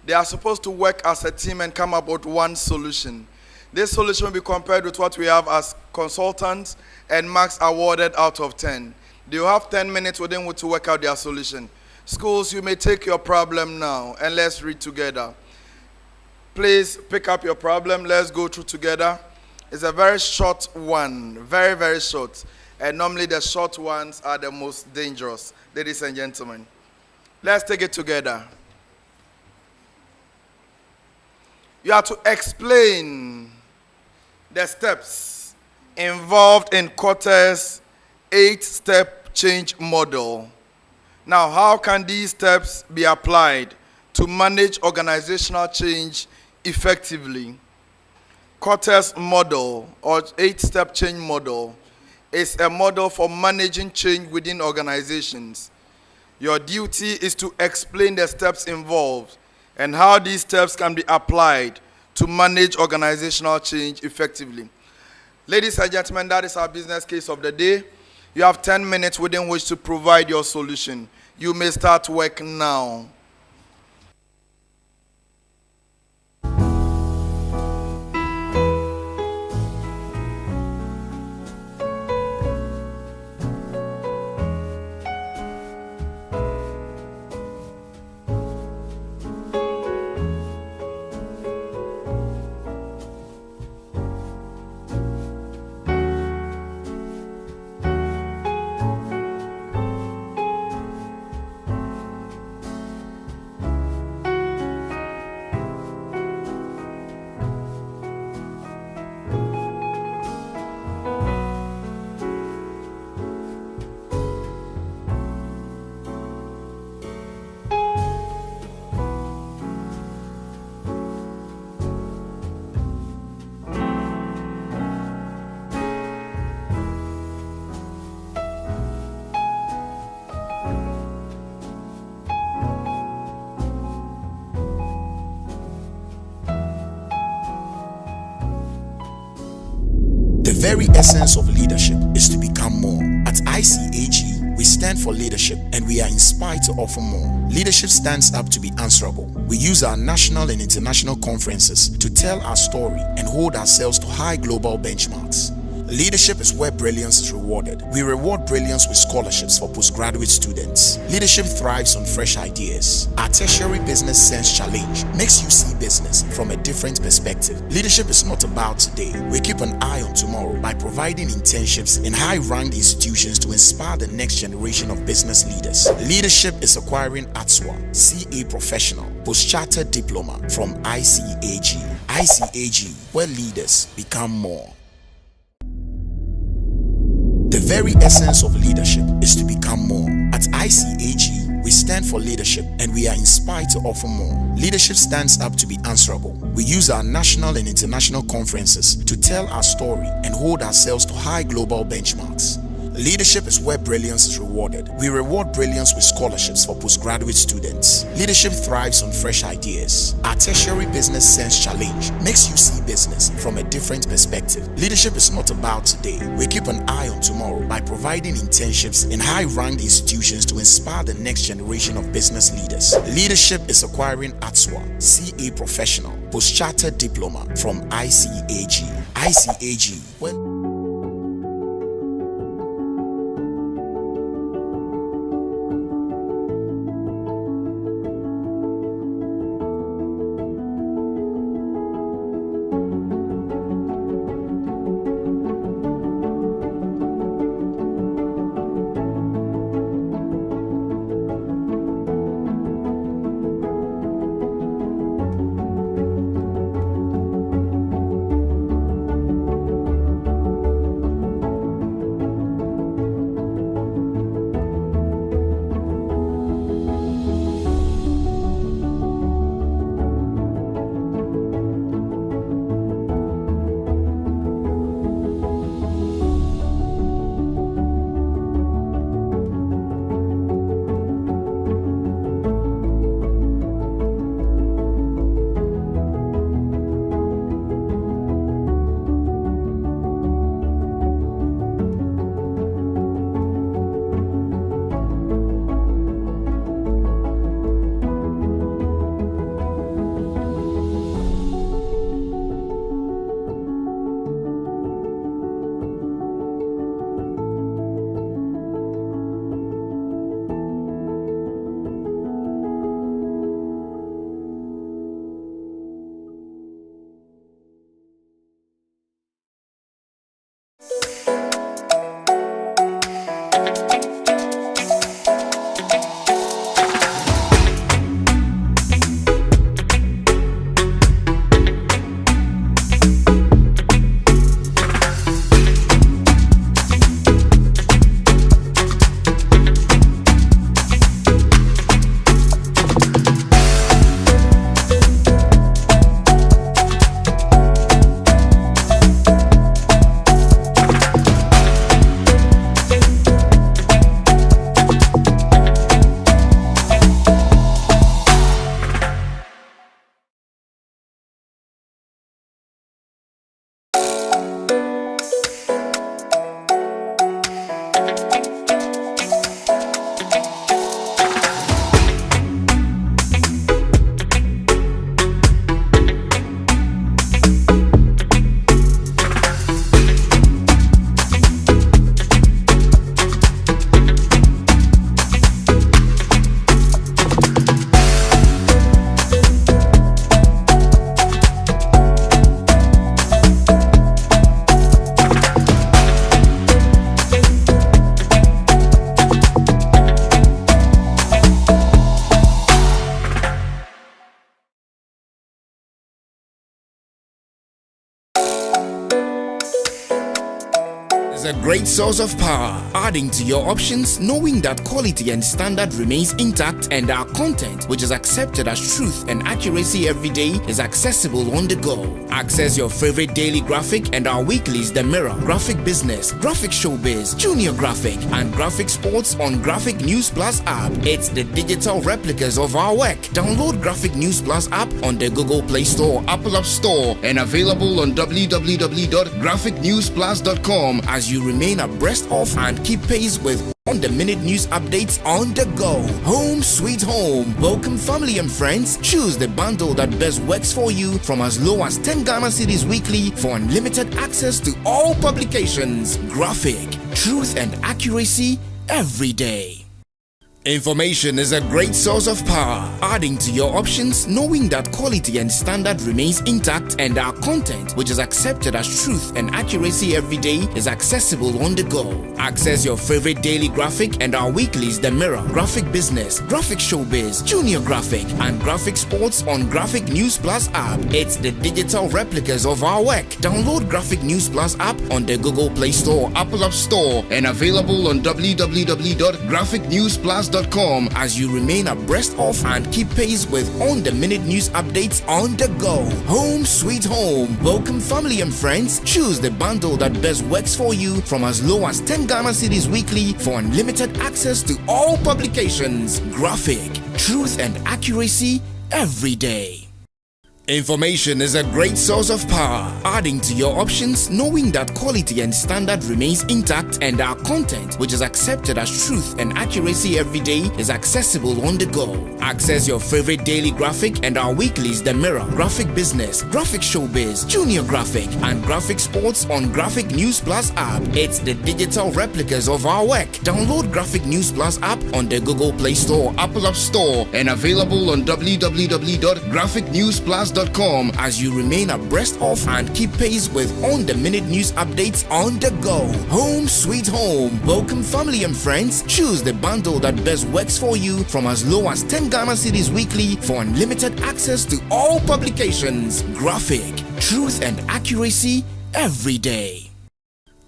They are supposed to work as a team and come up with one solution. This solution will be compared with what we have as consultants and marks awarded out of 10. They will have 10 minutes within which to work out their solution. Schools, you may take your problem now and let's read together. Please pick up your problem. Let's go through together. It's a very short one, very, very short. And normally the short ones are the most dangerous, ladies and gentlemen. Let's take it together. You have to explain the steps involved in Cotter's 8-step change model. Now, how can these steps be applied to manage organizational change effectively? Cotter's model, or 8-step change model, is a model for managing change within organizations. Your duty is to explain the steps involved and how these steps can be applied to manage organizational change effectively. Ladies and gentlemen, that is our business case of the day. You have 10 minutes within which to provide your solution. You may start work now. The very essence of leadership is to become more. At ICAG, we stand for leadership and we are inspired to offer more. Leadership stands up to be answerable. We use our national and international conferences to tell our story and hold ourselves to high global benchmarks. Leadership is where brilliance is rewarded. We reward brilliance with scholarships for postgraduate students. Leadership thrives on fresh ideas. Our Tertiary Business Sense Challenge makes you see business from a different perspective. Leadership is not about today. We keep an eye on tomorrow by providing internships in high-ranked institutions to inspire the next generation of business leaders. Leadership is acquiring ATSWA, CA Professional, Post-Chartered Diploma from ICAG. ICAG, where leaders become more. The very essence of leadership is to become more. At ICAG, we stand for leadership and we are inspired to offer more. Leadership stands up to be answerable. We use our national and international conferences to tell our story and hold ourselves to high global benchmarks. Leadership is where brilliance is rewarded. We reward brilliance with scholarships for postgraduate students. Leadership thrives on fresh ideas. Our Tertiary Business Sense Challenge makes you see business from a different perspective. Leadership is not about today. We keep an eye on tomorrow by providing internships in high-ranked institutions to inspire the next generation of business leaders. Leadership is acquiring ATSWA, CA Professional, Post-Chartered Diploma from ICAG. ICAG. A great source of power, adding to your options, knowing that quality and standard remains intact, and our content, which is accepted as truth and accuracy every day, is accessible on the go. Access your favorite daily graphic and our weeklies The Mirror, Graphic Business, Graphic Showbiz, Junior Graphic, and Graphic Sports on Graphic News Plus app. It's the digital replicas of our work. Download Graphic News Plus app on the Google Play Store, Apple App Store, and available on www.graphicnewsplus.com as you remain abreast of and keep pace with on-the-minute news updates on the go. Home sweet home. Welcome family and friends. Choose the bundle that best works for you from as low as 10 Ghana cedis weekly for unlimited access to all publications. Graphic, truth and accuracy every day. Information is a great source of power, adding to your options, knowing that quality and standard remains intact, and our content, which is accepted as truth and accuracy every day, is accessible on the go. Access your favorite daily graphic and our weeklies The Mirror, Graphic Business, Graphic Showbiz, Junior Graphic, and Graphic Sports on Graphic News Plus app. It's the digital replicas of our work. Download Graphic News Plus app on the Google Play Store, Apple App Store, and available on www.graphicnewsplus.com graphic-news+.com as you remain abreast of and keep pace with on-the-minute news updates on the go. Home sweet home. Welcome family and friends. Choose the bundle that best works for you from as low as 10 Ghana cedis weekly for unlimited access to all publications. Graphic, truth and accuracy every day. Information is a great source of power, adding to your options, knowing that quality and standard remains intact, and our content, which is accepted as truth and accuracy every day, is accessible on the go. Access your favorite daily graphic and our weeklies The Mirror, Graphic Business, Graphic Showbiz, Junior Graphic, and Graphic Sports on Graphic News Plus app. It's the digital replicas of our work. Download Graphic News Plus app on the Google Play Store, Apple App Store, and available on www.graphicnewsplus.com as you remain abreast of and keep pace with on-the-minute news updates on the go. Home sweet home. Welcome family and friends. Choose the bundle that best works for you from as low as 10 Ghana cedis weekly for unlimited access to all publications. Graphic, truth and accuracy every day.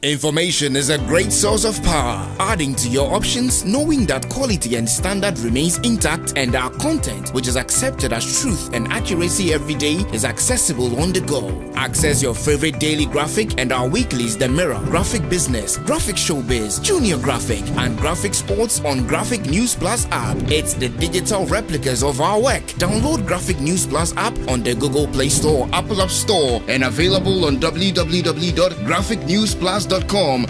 Information is a great source of power, adding to your options, knowing that quality and standard remains intact, and our content, which is accepted as truth and accuracy every day, is accessible on the go. Access your favorite daily graphic and our weeklies The Mirror, Graphic Business, Graphic Showbiz, Junior Graphic, and Graphic Sports on Graphic News Plus app. It's the digital replicas of our work. Download Graphic News Plus app on the Google Play Store, Apple App Store, and available on www.graphicnewsplus.com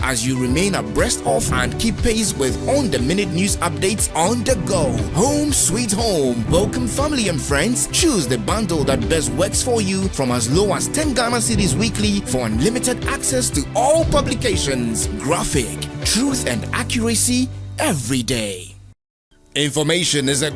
as you remain abreast of and keep pace with on-the-minute news updates on the go. Home sweet home. Welcome family and friends. Choose the bundle that best works for you from as low as 10 Ghana cedis weekly for unlimited access to all publications. Graphic, truth and accuracy every day. Information is a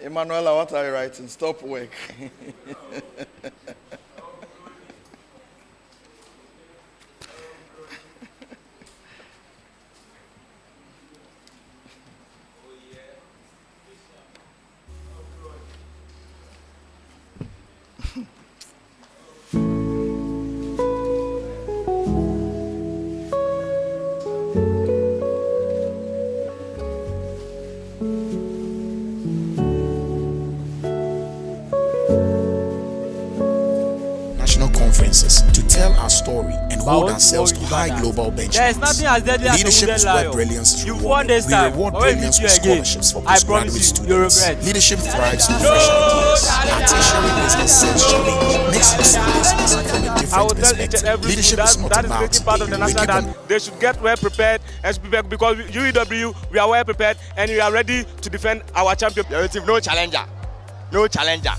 Emanuela, what are you writing? Stop work. To tell our story and hold ourselves to high global benchmarks. Leadership's where brilliance is rewarded. We reward brilliance with scholarships for postgraduate students. Leadership thrives on fresh ideas. Our Tertiary Business Sense challenge makes you see business from a different perspective. Leadership is not about they should get well prepared because UEW, we are well prepared and we are ready to defend our champion. No challenger. No challenger.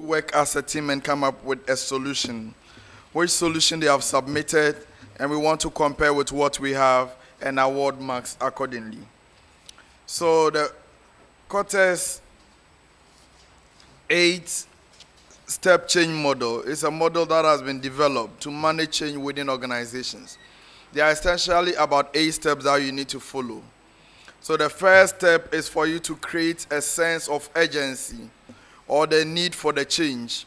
work as a team and come up with a solution. Which solution they have submitted, and we want to compare with what we have and award marks accordingly. So the Contest 8-step change model is a model that has been developed to manage change within organizations. There are essentially about 8 steps that you need to follow. So the first step is for you to create a sense of urgency or the need for the change.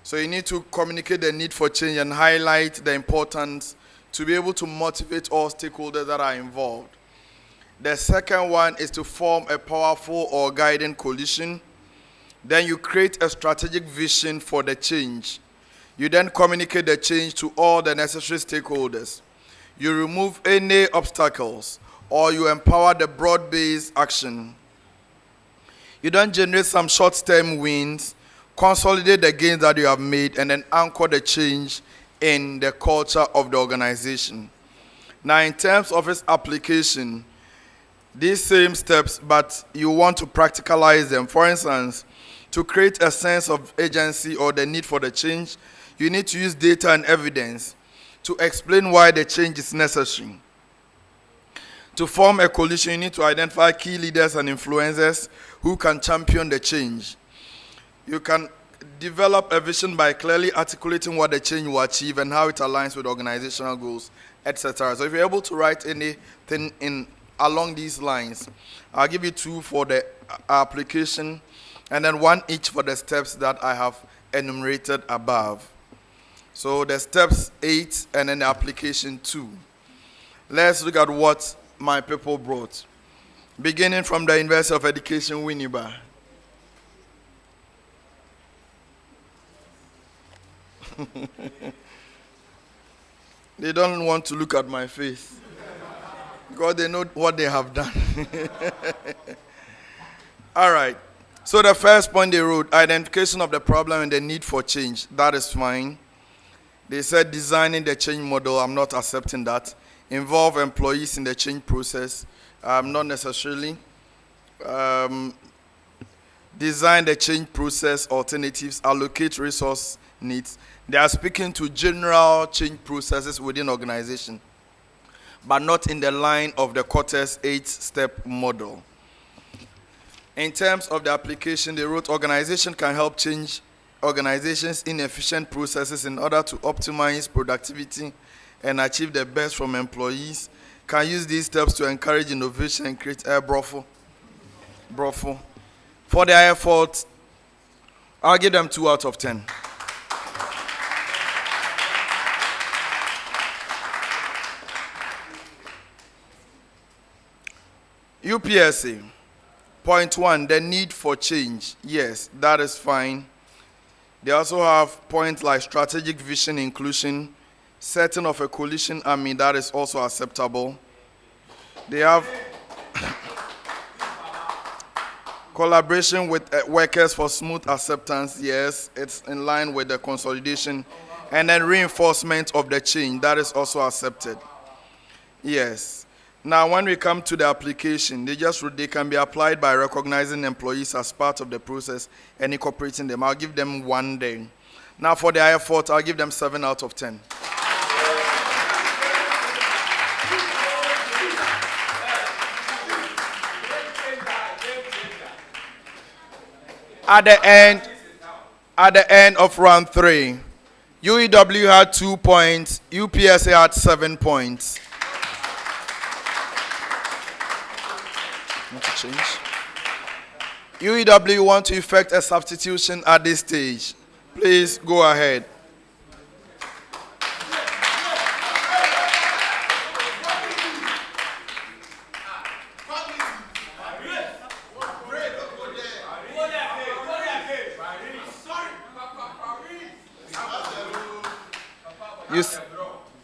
So you need to communicate the need for change and highlight the importance to be able to motivate all stakeholders that are involved. The second one is to form a powerful or guiding coalition. Then you create a strategic vision for the change. You then communicate the change to all the necessary stakeholders. You remove any obstacles, or you empower the broad-based action. You then generate some short-term wins, consolidate the gains that you have made, and then anchor the change in the culture of the organization. Now, in terms of its application, these same steps, but you want to practicalize them. For instance, to create a sense of agency or the need for the change, you need to use data and evidence to explain why the change is necessary. To form a coalition, you need to identify key leaders and influencers who can champion the change. You can develop a vision by clearly articulating what the change will achieve and how it aligns with organizational goals, etc. So if you're able to write anything along these lines, I'll give you 2 for the application and then 1 each for the steps that I have enumerated above. So the steps 8 and then the application 2. Let's look at what my people brought. Beginning from the University of Education Winneba. They don't want to look at my face because they know what they have done. All right. So the first point they wrote, identification of the problem and the need for change. That is fine. They said designing the change model. I'm not accepting that. Involve employees in the change process. Not necessarily. Design the change process alternatives. Allocate resource needs. They are speaking to general change processes within organization, but not in the line of the Contest 8-step model. In terms of the application, they wrote organization can help change organizations' inefficient processes in order to optimize productivity and achieve the best from employees. Can use these steps to encourage innovation and create a brothel. For their efforts, I'll give them 2 out of 10. UPSA, point 1, the need for change. Yes, that is fine. They also have points like strategic vision inclusion, setting of a coalition army, that is also acceptable. They have collaboration with workers for smooth acceptance. Yes, it's in line with the consolidation. And then reinforcement of the change, that is also accepted. Yes. Now, when we come to the application, they can be applied by recognizing employees as part of the process and incorporating them. I'll give them 1 day. Now, for their effort, I'll give them 7 out of 10. At the end of round 3, UEW had 2 points, UPSA had 7 points. Want to change? UEW want to effect a substitution at this stage. Please go ahead.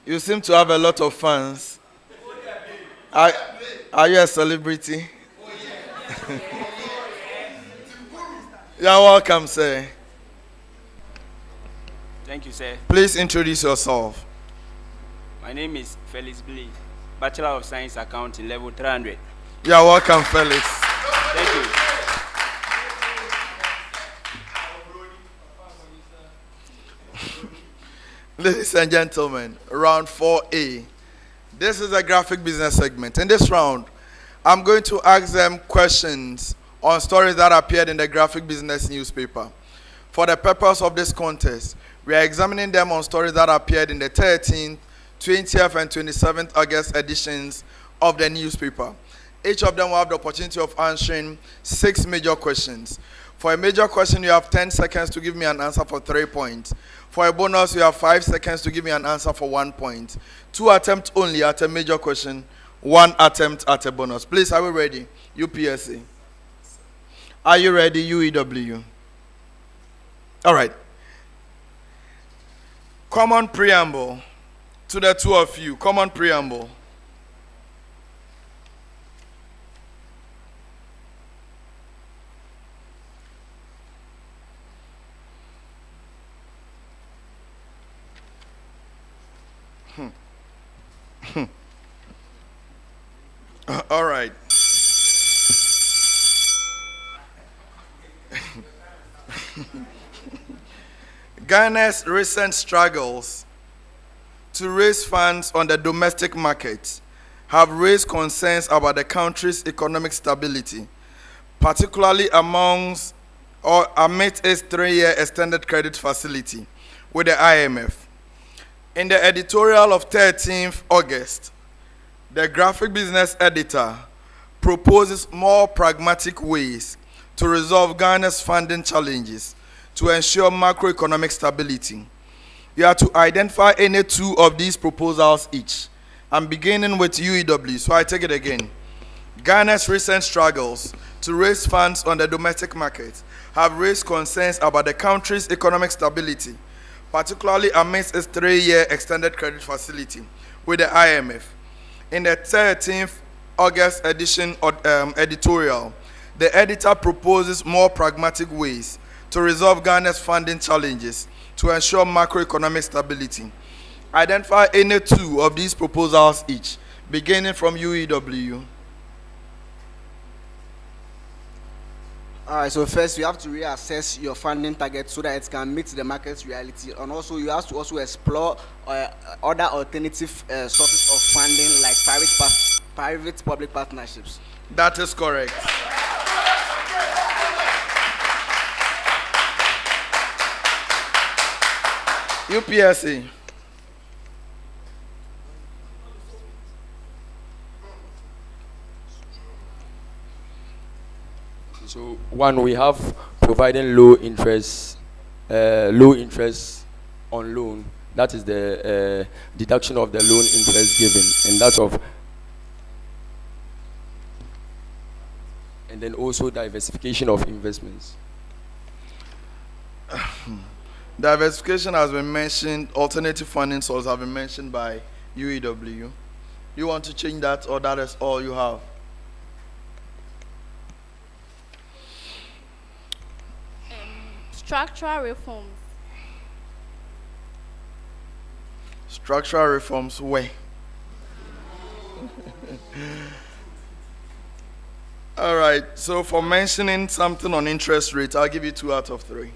You seem to have a lot of fans. Are you a celebrity? You're welcome, sir. Thank you, sir. Please introduce yourself. My name is Felix Blee, Bachelor of Science Accounting, level 300. You're welcome, Felix. Thank you. Ladies and gentlemen, round 4A. This is a graphic business segment. In this round, I'm going to ask them questions on stories that appeared in the graphic business newspaper. For the purpose of this contest, we are examining them on stories that appeared in the 13th, 20th, and 27th August editions of the newspaper. Each of them will have the opportunity of answering 6 major questions. For a major question, you have 10 seconds to give me an answer for 3 points. For a bonus, you have 5 seconds to give me an answer for 1 point. 2 attempts only at a major question, 1 attempt at a bonus. Please, are we ready? UPSA. Are you ready, UEW? All right. Common preamble to the two of you. Common preamble. All right. Ghana's recent struggles to raise funds on the domestic market have raised concerns about the country's economic stability, particularly amidst its 3-year extended credit facility with the IMF. In the editorial of 13th August, the graphic business editor proposes more pragmatic ways to resolve Ghana's funding challenges to ensure macroeconomic stability. You are to identify any 2 of these proposals each. I'm beginning with UEW, so I take it again. Ghana's recent struggles to raise funds on the domestic market have raised concerns about the country's economic stability, particularly amidst its 3-year extended credit facility with the IMF. In the 13th August edition editorial, the editor proposes more pragmatic ways to resolve Ghana's funding challenges to ensure macroeconomic stability. Identify any 2 of these proposals each, beginning from UEW. All right, so first you have to reassess your funding target so that it can meet the market's reality, and also you have to also explore other alternative sources of funding like private-public partnerships. That is correct. UPSA. So one, we have providing low interest on loan. That is the deduction of the loan interest given, and that of, and then also diversification of investments. Diversification has been mentioned, alternative funding sources have been mentioned by UEW. You want to change that, or that is all you have? Structural reforms. Structural reforms where? All right, so for mentioning something on interest rate, I'll give you 2 out of 3.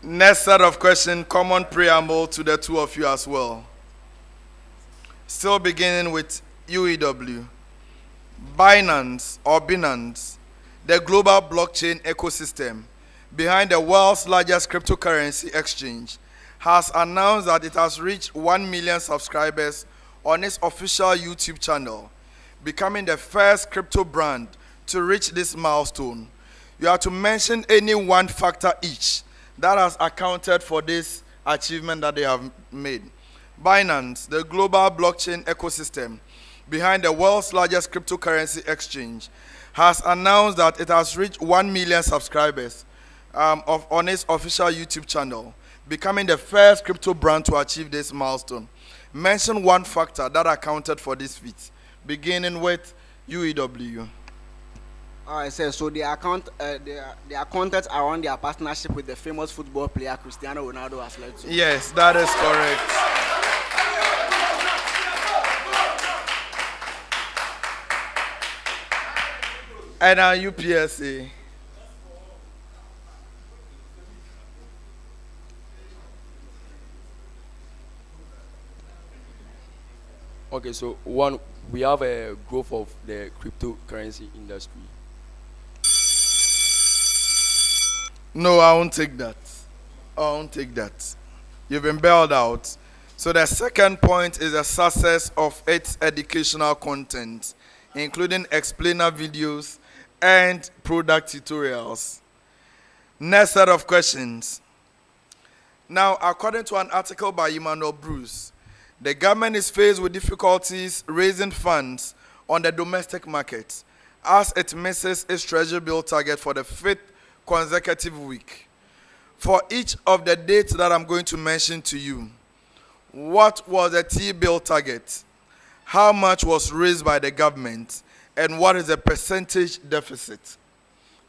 Next set of questions, common preamble to the 2 of you as well. Still beginning with UEW. Binance, the global blockchain ecosystem behind the world's largest cryptocurrency exchange, has announced that it has reached 1 million subscribers on its official YouTube channel, becoming the first crypto brand to reach this milestone. You have to mention any 1 factor each that has accounted for this achievement that they have made. Binance, the global blockchain ecosystem behind the world's largest cryptocurrency exchange, has announced that it has reached 1 million subscribers on its official YouTube channel, becoming the first crypto brand to achieve this milestone. Mention 1 factor that accounted for this feat, beginning with UEW. All right, so they are content around their partnership with the famous football player Cristiano Ronaldo has led to. Yes, that is correct. And our UPSA. Okay, so one, we have a growth of the cryptocurrency industry. No, I won't take that. I won't take that. You've been bailed out. So the second point is the success of its educational content, including explainer videos and product tutorials. Next set of questions. Now, according to an article by Emmanuel Bruce, the government is faced with difficulties raising funds on the domestic market as it misses its treasury bill target for the 5th consecutive week. For each of the dates that I'm going to mention to you, what was the T-bill target? How much was raised by the government? And what is the percentage deficit?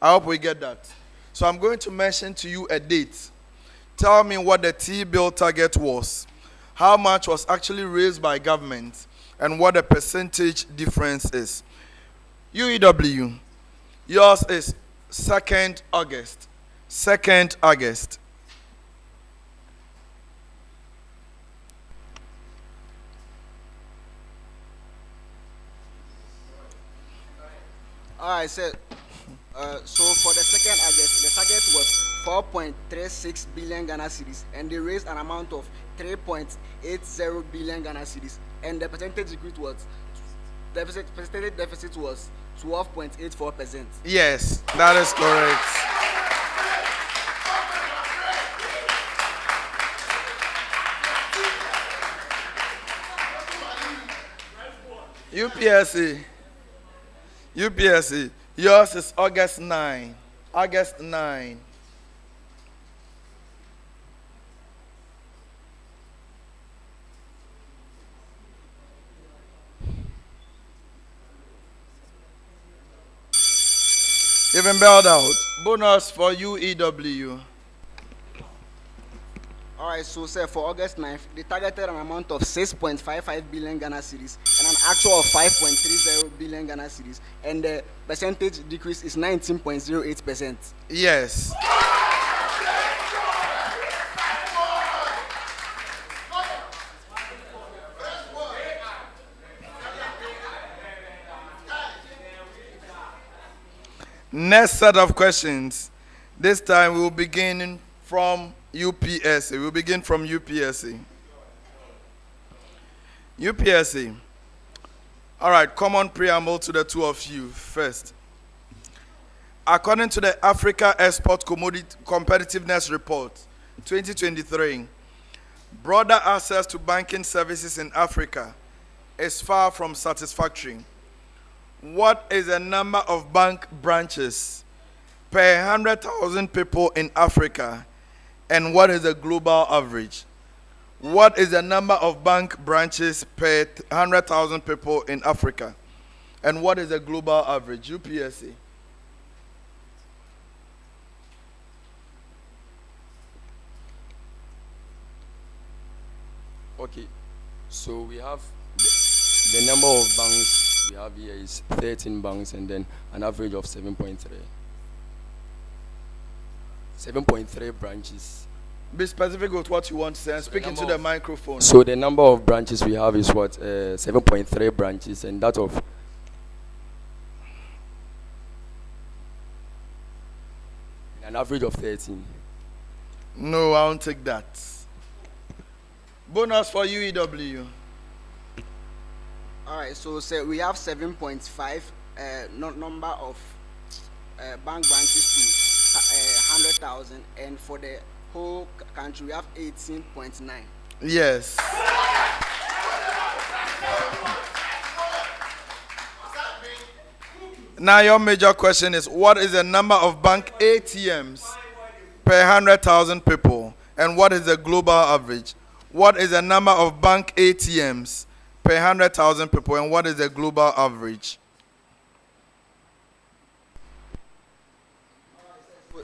I hope we get that. So I'm going to mention to you a date. Tell me what the T-bill target was, how much was actually raised by government, and what the percentage difference is. UEW, yours is 2nd August. 2nd August. All right, so for the 2nd August, the target was 4.36 billion Ghana cedis, and they raised an amount of 3.80 billion Ghana cedis, and the percentage deficit was 12.84%. Yes, that is correct. UPSA, yours is August 9. August 9. You've been bailed out. Bonus for UEW. All right, so sir, for August 9th, they targeted an amount of 6.55 billion Ghana cedis and an actual of 5.30 billion Ghana cedis, and the percentage decrease is 19.08%. Yes. Next set of questions. This time we will begin from UPSA. We'll begin from UPSA. UPSA. All right, common preamble to the two of you first. According to the Africa Export Commodity Competitiveness Report 2023, broader access to banking services in Africa is far from satisfactory. What is the number of bank branches per 100,000 people in Africa, and what is the global average? What is the number of bank branches per 100,000 people in Africa, and what is the global average? UPSA. Okay, so we have the number of banks we have here is 13 banks, and then an average of 7.3. 7.3 branches. Be specific with what you want to say and speak into the microphone. So the number of branches we have is what? 7.3 branches, and that of an average of 13. No, I won't take that. Bonus for UEW. All right, so sir, we have 7.5 number of bank branches to 100,000, and for the whole country we have 18.9. Yes. Now your major question is, what is the number of bank ATMs per 100,000 people, and what is the global average? What is the number of bank ATMs per 100,000 people, and what is the global average?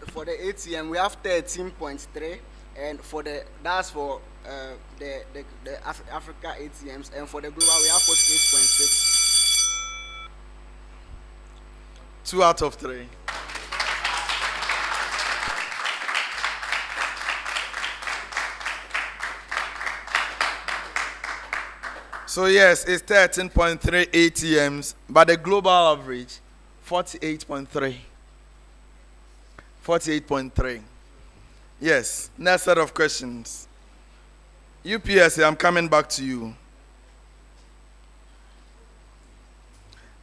For the ATM, we have 13.3, and that's for the Africa ATMs, and for the global, we have 48.6. 2 out of 3. So yes, it's 13.3 ATMs, but the global average, 48.3. 48.3. Yes, next set of questions. UPSA, I'm coming back to you.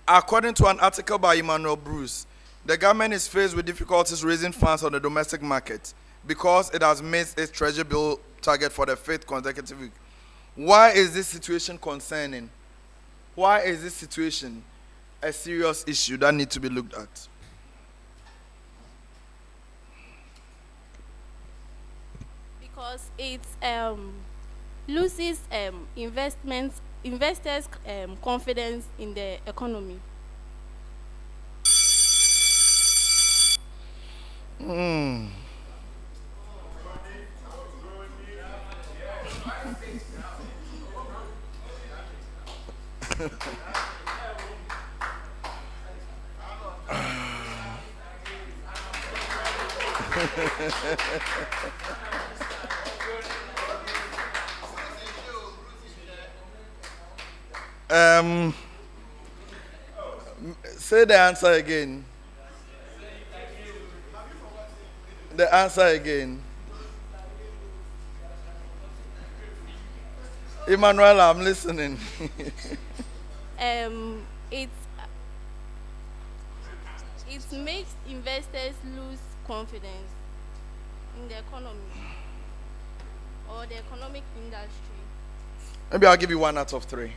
According to an article by Emmanuel Bruce, the government is faced with difficulties raising funds on the domestic market because it has missed its treasury bill target for the 5th consecutive week. Why is this situation concerning? Why is this situation a serious issue that needs to be looked at? Because it loses investors' confidence in the economy. Say the answer again. The answer again. Emmanuel, I'm listening. It makes investors lose confidence in the economy or the economic industry. Maybe I'll give you 1 out of 3.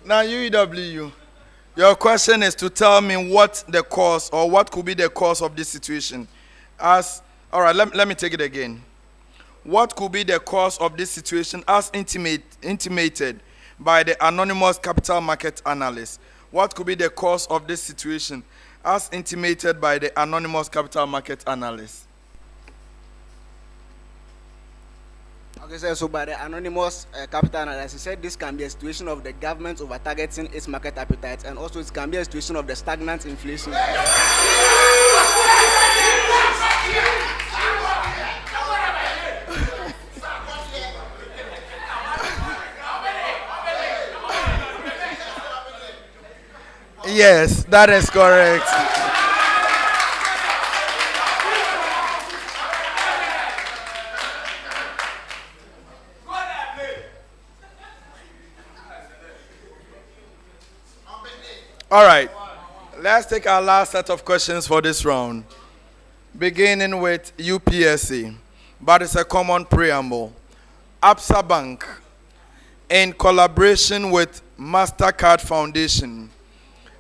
Now, UEW, your question is to tell me what the cause or what could be the cause of this situation. All right, let me take it again. What could be the cause of this situation as intimated by the anonymous capital market analyst? What could be the cause of this situation as intimated by the anonymous capital market analyst? Okay, so by the anonymous capital analyst, he said this can be a situation of the government over-targeting its market appetite, and also it can be a situation of the stagnant inflation. Yes, that is correct. All right, let's take our last set of questions for this round, beginning with UPSA, but it's a common preamble. Absa Bank, in collaboration with MasterCard Foundation,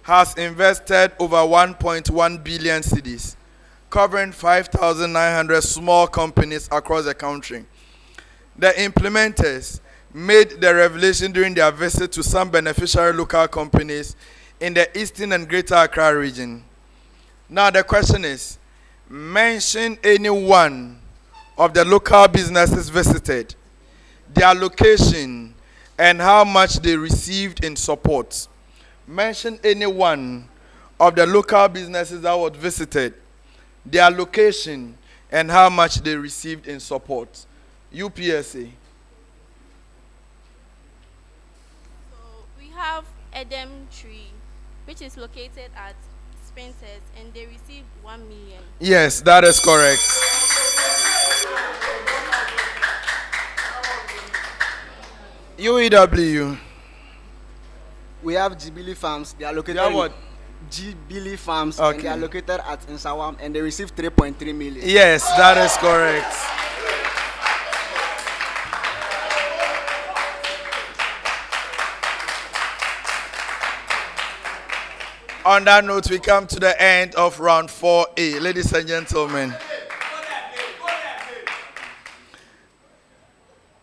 has invested over 1.1 billion cedis, covering 5,900 small companies across the country. The implementers made the revelation during their visit to some beneficiary local companies in the Eastern and Greater Accra region. Now the question is, mention any one of the local businesses visited, their location, and how much they received in support. Mention any one of the local businesses that was visited, their location, and how much they received in support. UPSA. So we have Edem Tree, which is located at Spencer's, and they received 1 million. Yes, that is correct. UEW. We have Jubilee Farms. They are located. You have what? Jubilee Farms, Okay. and they are located at Nsawam, and they received 3.3 million. Yes, that is correct. On that note, we come to the end of round 4A. Ladies and gentlemen,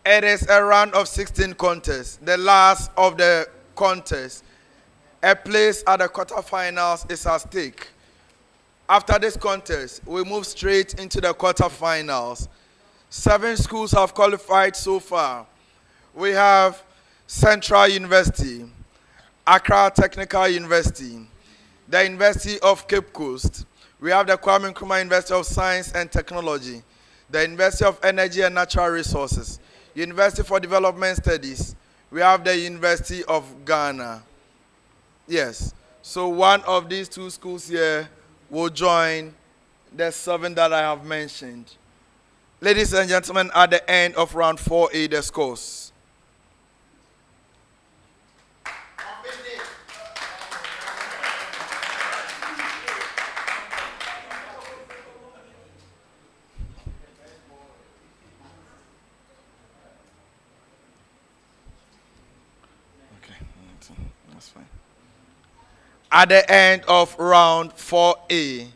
it is a round of 16 contests. The last of the contests, a place at the quarterfinals is at stake. After this contest, we move straight into the quarterfinals. 7 schools have qualified so far. We have Central University, Accra Technical University, the University of Cape Coast. We have the Kwame Nkrumah University of Science and Technology, the University of Energy and Natural Resources, University for Development Studies. We have the University of Ghana. Yes. So one of these two schools here will join the 7 that I have mentioned. Ladies and gentlemen, at the end of round 4A, the scores. At the end of round 4A,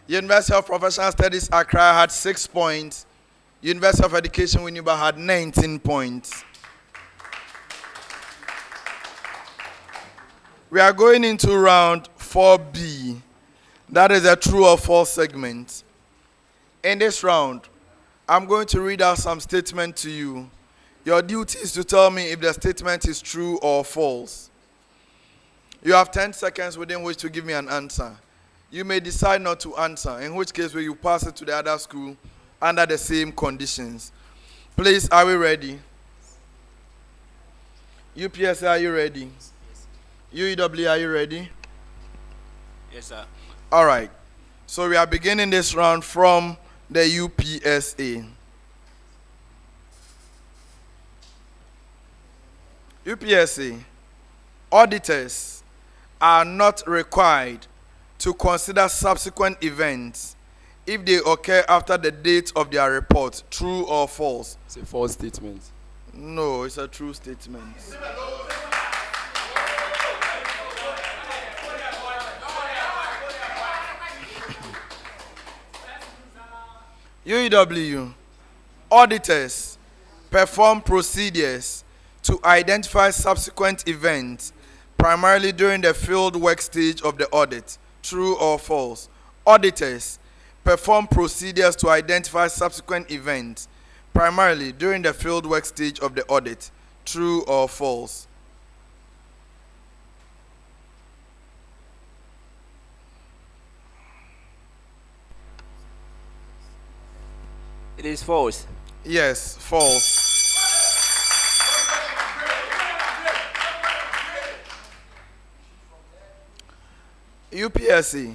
University of Professional Studies Accra had 6 points. University of Education Winneba had 19 points. We are going into round 4B. That is a true or false segment. In this round, I'm going to read out some statement to you. Your duty is to tell me if the statement is true or false. You have 10 seconds within which to give me an answer. You may decide not to answer, in which case will you pass it to the other school under the same conditions. Please, are we ready? UPSA, are you ready? Yes. UEW, are you ready? Yes, sir. All right. So we are beginning this round from the UPSA. UPSA, auditors are not required to consider subsequent events if they occur after the date of their report. True or false? It's a false statement. No, it's a true statement. UEW, auditors perform procedures to identify subsequent events primarily during the field work stage of the audit. True or false? Auditors perform procedures to identify subsequent events primarily during the field work stage of the audit. True or false? It is false. Yes, false. UPSA,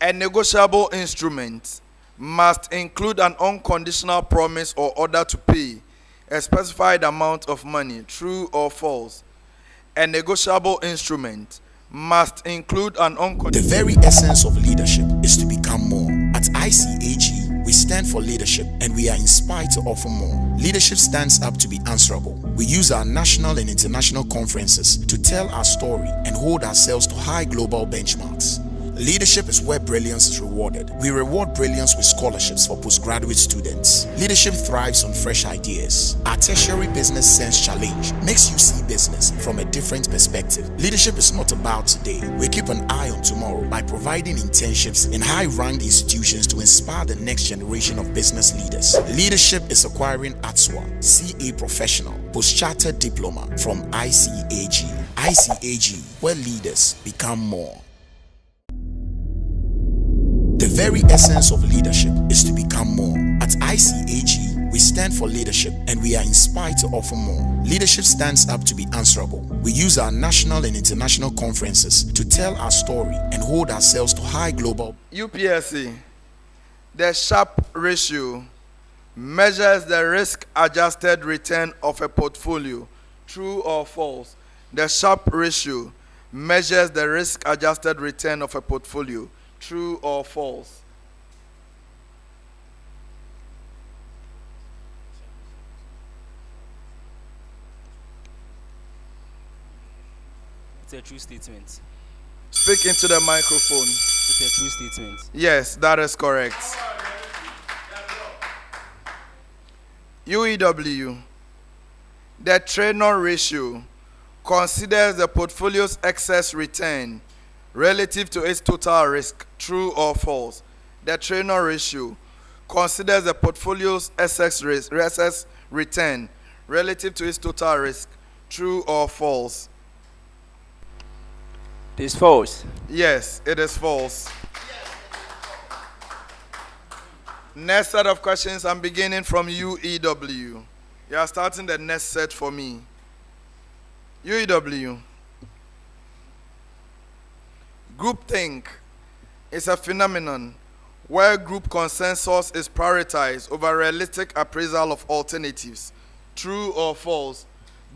a negotiable instrument, must include an unconditional promise or order to pay a specified amount of money. True or false? A negotiable instrument must include an unconditional... The very essence of leadership is to become more. At ICAG, we stand for leadership and we are inspired to offer more. Leadership stands up to be answerable. We use our national and international conferences to tell our story and hold ourselves to high global benchmarks. Leadership is where brilliance is rewarded. We reward brilliance with scholarships for postgraduate students. Leadership thrives on fresh ideas. Our Tertiary Business Sense Challenge makes you see business from a different perspective. Leadership is not about today. We keep an eye on tomorrow by providing internships in high-ranked institutions to inspire the next generation of business leaders. Leadership is acquiring ATSWA, CA Professional, Post-Chartered Diploma from ICAG. ICAG, where leaders become more. The very essence of leadership is to become more. At ICAG, we stand for leadership and we are inspired to offer more. Leadership stands up to be answerable. We use our national and international conferences to tell our story and hold ourselves to high global... UPSA, the Sharpe ratio measures the risk-adjusted return of a portfolio. True or false? The Sharpe ratio measures the risk-adjusted return of a portfolio. True or false? It's a true statement. Speak into the microphone. It's a true statement. Yes, that is correct. UEW, the trainer ratio considers the portfolio's excess return relative to its total risk. True or false? The trainer ratio considers the portfolio's excess return relative to its total risk. True or false? It is false. Yes, it is false. Next set of questions, I'm beginning from UEW. You are starting the next set for me. UEW. Groupthink is a phenomenon where group consensus is prioritized over realistic appraisal of alternatives. True or false?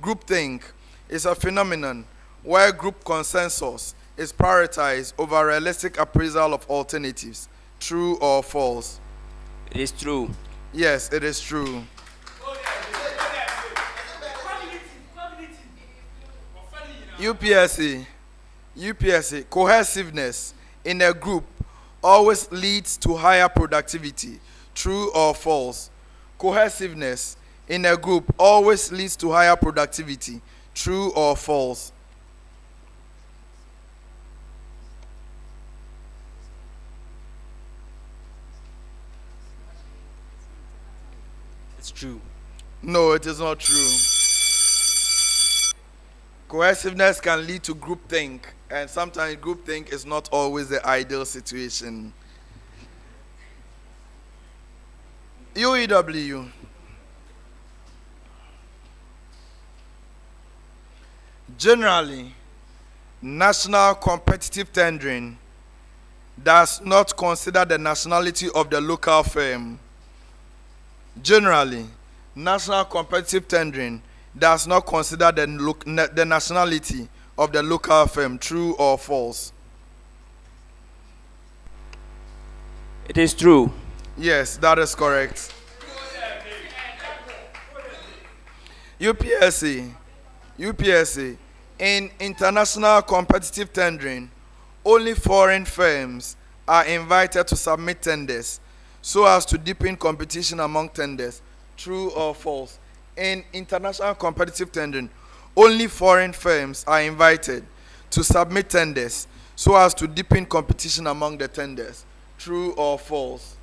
Groupthink is a phenomenon where group consensus is prioritized over realistic appraisal of alternatives. True or false? It is true. Yes, it is true. UPSA, cohesiveness in a group always leads to higher productivity. True or false? Cohesiveness in a group always leads to higher productivity. True or false? It's true. No, it is not true. Cohesiveness can lead to groupthink, and sometimes groupthink is not always the ideal situation. UEW. Generally, national competitive tendering does not consider the nationality of the local firm. Generally, national competitive tendering does not consider the nationality of the local firm. True or false? It is true. Yes, that is correct. UPSA. In international competitive tendering, only foreign firms are invited to submit tenders so as to deepen competition among tenders. True or false? In international competitive tendering, only foreign firms are invited to submit tenders so as to deepen competition among the tenders. True or false?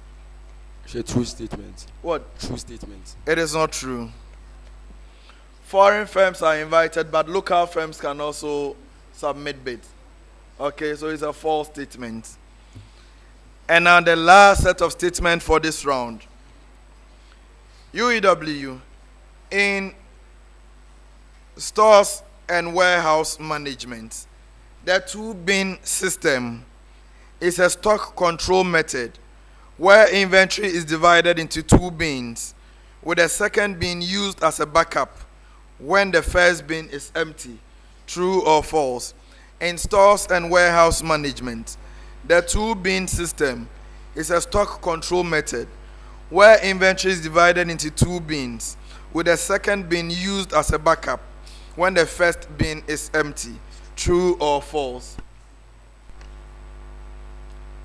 It's a true statement. What? True statement. It is not true. Foreign firms are invited, but local firms can also submit bids. Okay, so it's a false statement. And now the last set of statements for this round. UEW. In stores and warehouse management, the two-bin system is a stock control method where inventory is divided into two bins, with the second bin used as a backup when the first bin is empty. True or false? In stores and warehouse management, the two-bin system is a stock control method where inventory is divided into two bins, with the second bin used as a backup when the first bin is empty. True or false?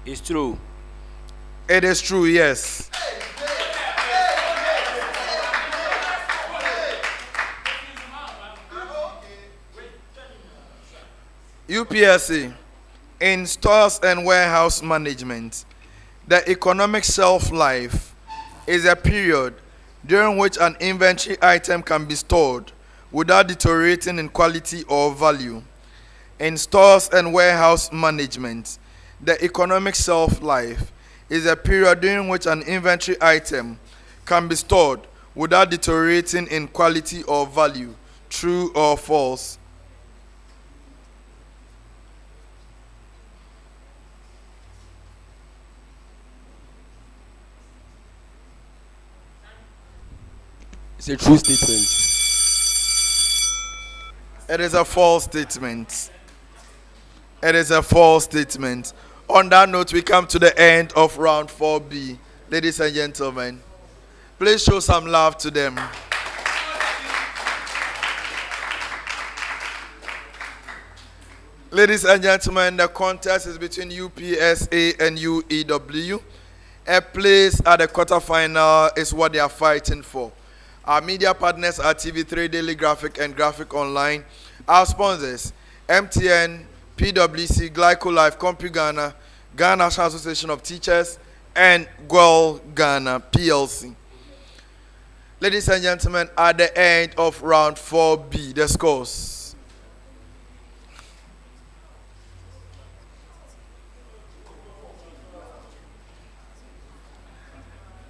It's true. It is true, yes. UPSA. In stores and warehouse management, the economic shelf life is a period during which an inventory item can be stored without deteriorating in quality or value. In stores and warehouse management, the economic shelf life is a period during which an inventory item can be stored without deteriorating in quality or value. True or false? It's a true statement. It is a false statement. It is a false statement. On that note, we come to the end of round 4B. Ladies and gentlemen, please show some love to them. Ladies and gentlemen, the contest is between UPSA and UEW. A place at the quarterfinal is what they are fighting for. Our media partners are TV3 Daily Graphic and Graphic Online. Our sponsors, MTN, PwC, Glycolife, CompuGhana, Ghana National Association of Teachers, and Gwel Ghana PLC. Ladies and gentlemen, at the end of round 4B, the scores.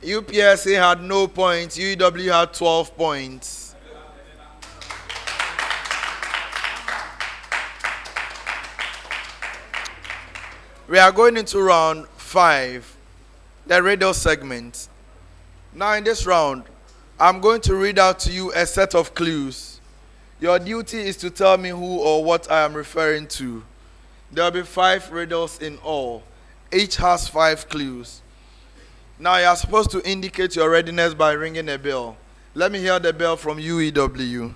UPSA had no points. UEW had 12 points. We are going into round 5, the riddle segment. Now in this round, I'm going to read out to you a set of clues. Your duty is to tell me who or what I am referring to. There will be 5 riddles in all. Each has 5 clues. Now you are supposed to indicate your readiness by ringing a bell. Let me hear the bell from UEW.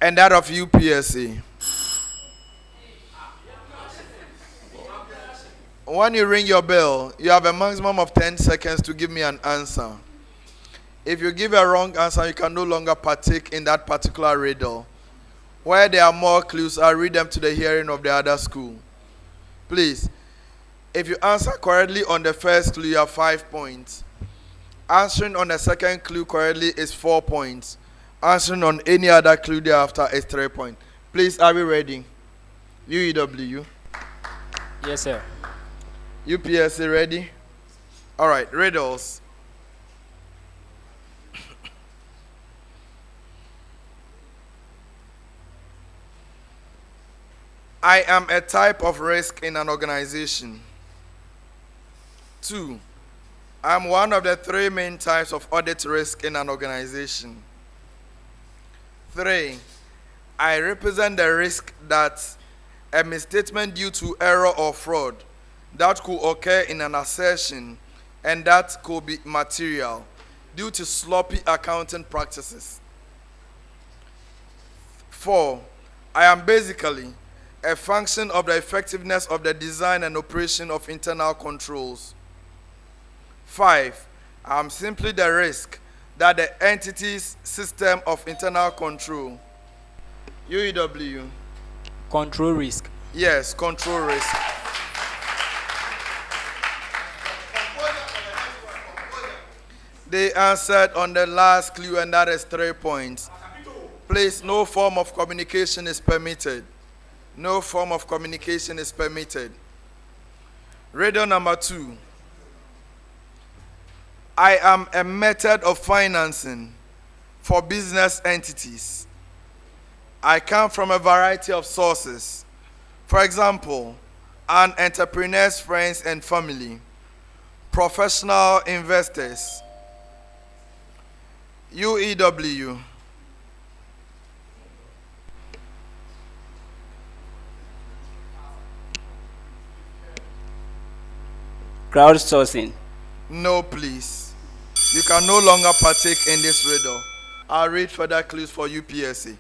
And that of UPSA. When you ring your bell, you have a maximum of 10 seconds to give me an answer. If you give a wrong answer, you can no longer partake in that particular riddle. Where there are more clues, I'll read them to the hearing of the other school. Please, if you answer correctly on the first clue, you have 5 points. Answering on the second clue correctly is 4 points. Answering on any other clue thereafter is 3 points. Please, are we ready? UEW. Yes, sir. UPSA ready? All right, riddles. I am a type of risk in an organization. 2. I'm one of the 3 main types of audit risk in an organization. 3. I represent the risk that a misstatement due to error or fraud that could occur in an assertion and that could be material due to sloppy accounting practices. 4. I am basically a function of the effectiveness of the design and operation of internal controls. 5. I am simply the risk that the entity's system of internal control. UEW. Control risk. Yes, control risk. They answered on the last clue, and that is 3 points. Please, no form of communication is permitted. No form of communication is permitted. Riddle number 2. I am a method of financing for business entities. I come from a variety of sources. For example, an entrepreneur's friends and family, professional investors. UEW. Crowdsourcing. No, please. You can no longer partake in this riddle. I'll read further clues for UPSA.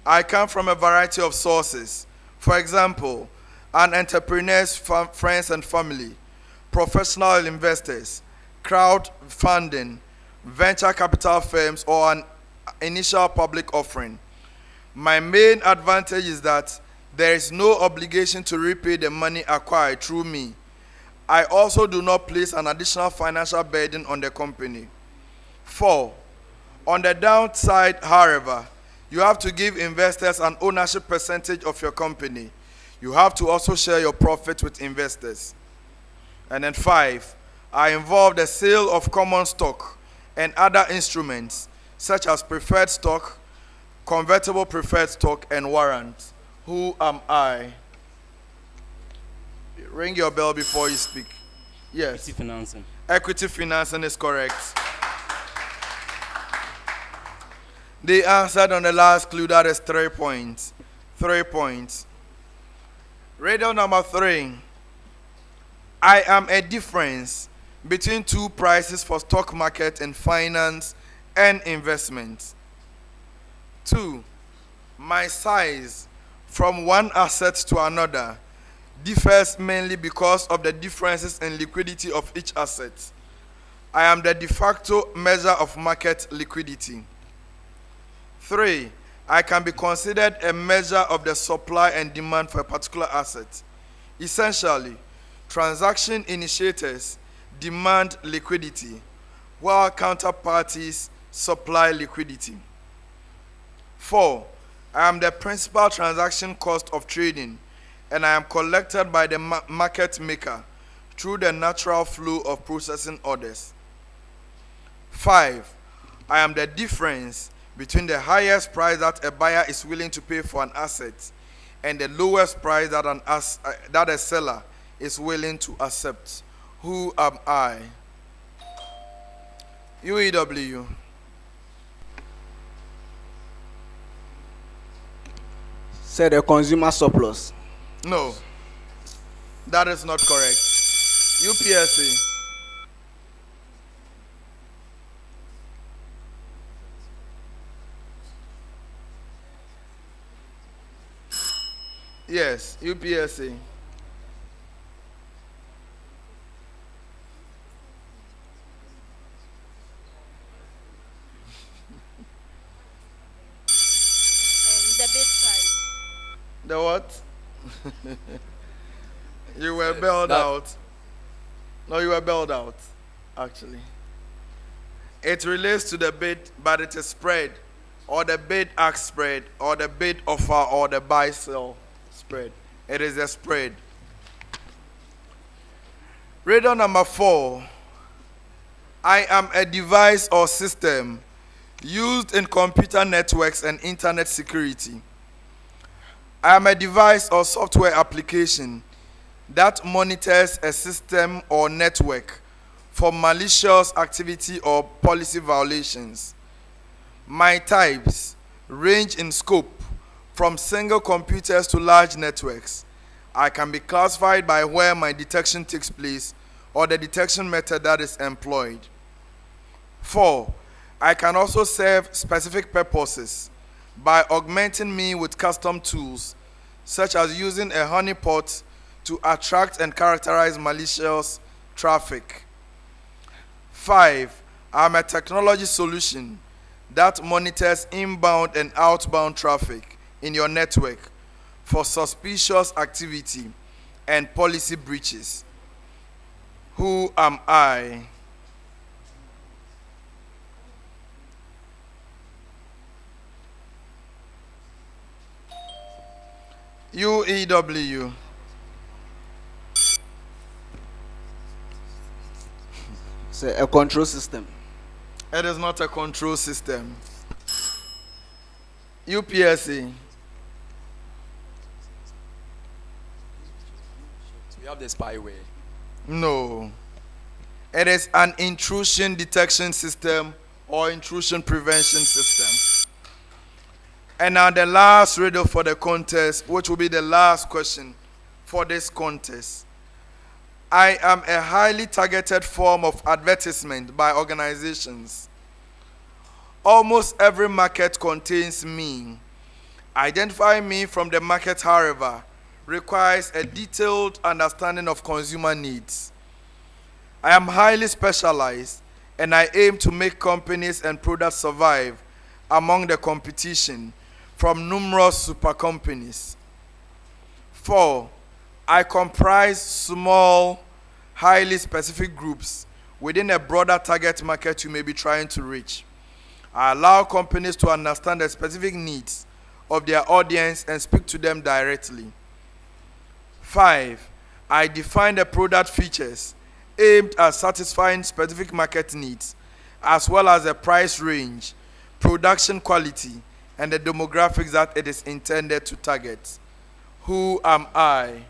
I come from a variety of sources. For example, an entrepreneur's friends and family, professional investors, crowdfunding, venture capital firms, or an initial public offering. My main advantage is that there is no obligation to repay the money acquired through me. I also do not place an additional financial burden on the company. 4. On the downside, however, you have to give investors an ownership percentage of your company. You have to also share your profit with investors. And then 5, I involve the sale of common stock and other instruments such as preferred stock, convertible preferred stock, and warrants. Who am I? Ring your bell before you speak. Yes. Equity financing. Equity financing is correct. They answered on the last clue, that is 3 points. 3 points. Riddle number 3. I am a difference between 2 prices for stock market and finance and investment. 2. My size from one asset to another differs mainly because of the differences in liquidity of each asset. I am the de facto measure of market liquidity. 3. I can be considered a measure of the supply and demand for a particular asset. Essentially, transaction initiators demand liquidity, while counterparties supply liquidity. 4. I am the principal transaction cost of trading, and I am collected by the market maker through the natural flow of processing orders. 5. I am the difference between the highest price that a buyer is willing to pay for an asset and the lowest price that a seller is willing to accept. Who am I? UEW. Say the consumer surplus. No, that is not correct. UPSA. Yes, UPSA. The bid price. The what? You were bailed out. No, you were bailed out, actually. It relates to the bid, but it is spread, or the bid ask spread, or the bid offer, or the buy sell spread. It is a spread. Riddle number 4. I am a device or system used in computer networks and internet security. I am a device or software application that monitors a system or network for malicious activity or policy violations. My types range in scope from single computers to large networks. I can be classified by where my detection takes place or the detection method that is employed. 4. I can also serve specific purposes by augmenting me with custom tools, such as using a honeypot to attract and characterize malicious traffic. 5. I'm a technology solution that monitors inbound and outbound traffic in your network for suspicious activity and policy breaches. Who am I? UEW. Say a control system. It is not a control system. UPSA. We have the spyware. No. It is an intrusion detection system or intrusion prevention system. And now the last riddle for the contest, which will be the last question for this contest. I am a highly targeted form of advertisement by organizations. Almost every market contains me. Identifying me from the market, however, requires a detailed understanding of consumer needs. I am highly specialized, and I aim to make companies and products survive among the competition from numerous super companies. 4. I comprise small, highly specific groups within a broader target market you may be trying to reach. I allow companies to understand the specific needs of their audience and speak to them directly. 5. I define the product features aimed at satisfying specific market needs, as well as the price range, production quality, and the demographics that it is intended to target. Who am I?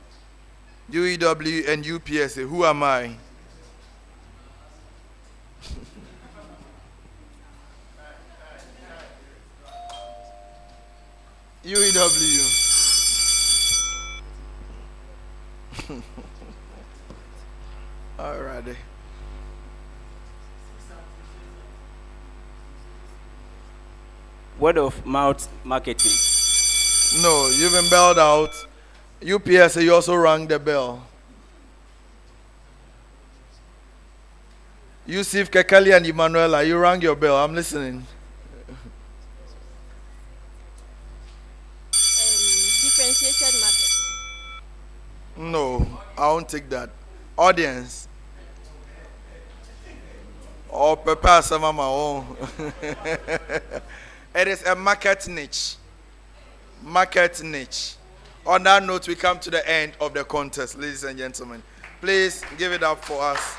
UEW and UPSA, who am I? UEW. Alrighty. Word of mouth marketing. No, you've been bailed out. UPSA, you also rang the bell. Yusuf, Kekali, and Emanuela, you rang your bell. I'm listening. Differentiated marketing. No, I won't take that. Audience. Or prepare some of my own. It is a market niche. Market niche. On that note, we come to the end of the contest, ladies and gentlemen. Please give it up for us.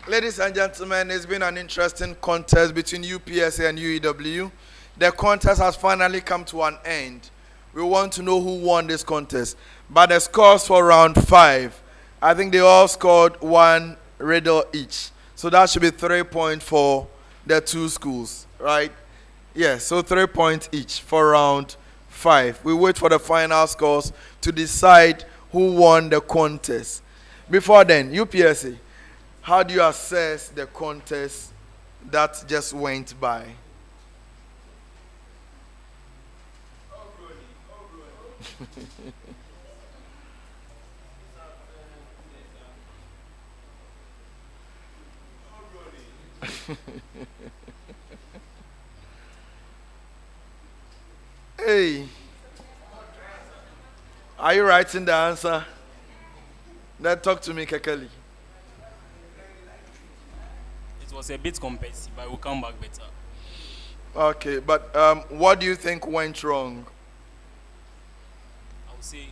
Ladies and gentlemen, it's been an interesting contest between UPSA and UEW. The contest has finally come to an end. We want to know who won this contest. But the scores for round 5, I think they all scored 1 riddle each. So that should be 3 points for the 2 schools, right? Yes, so 3 points each for round 5. We wait for the final scores to decide who won the contest. Before then, UPSA, how do you assess the contest that just went by? Hey, are you writing the answer? Then talk to me, Kekeli. It was a bit competitive, but we'll come back better. Okay, but what do you think went wrong? I would say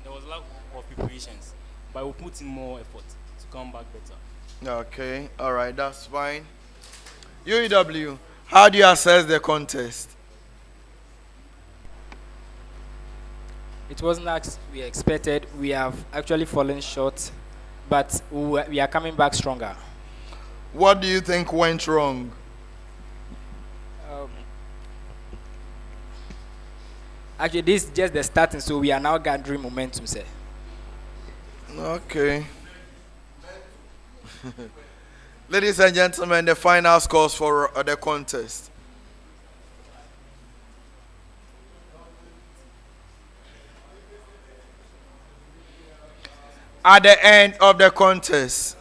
there was lack of preparations, but we'll put in more effort to come back better. Okay, all right, that's fine. UEW, how do you assess the contest? It wasn't as we expected. We have actually fallen short, but we are coming back stronger. What do you think went wrong? Actually, this is just the starting, so we are now gathering momentum, sir. Okay. Ladies and gentlemen, the final scores for the contest. At the end of the contest,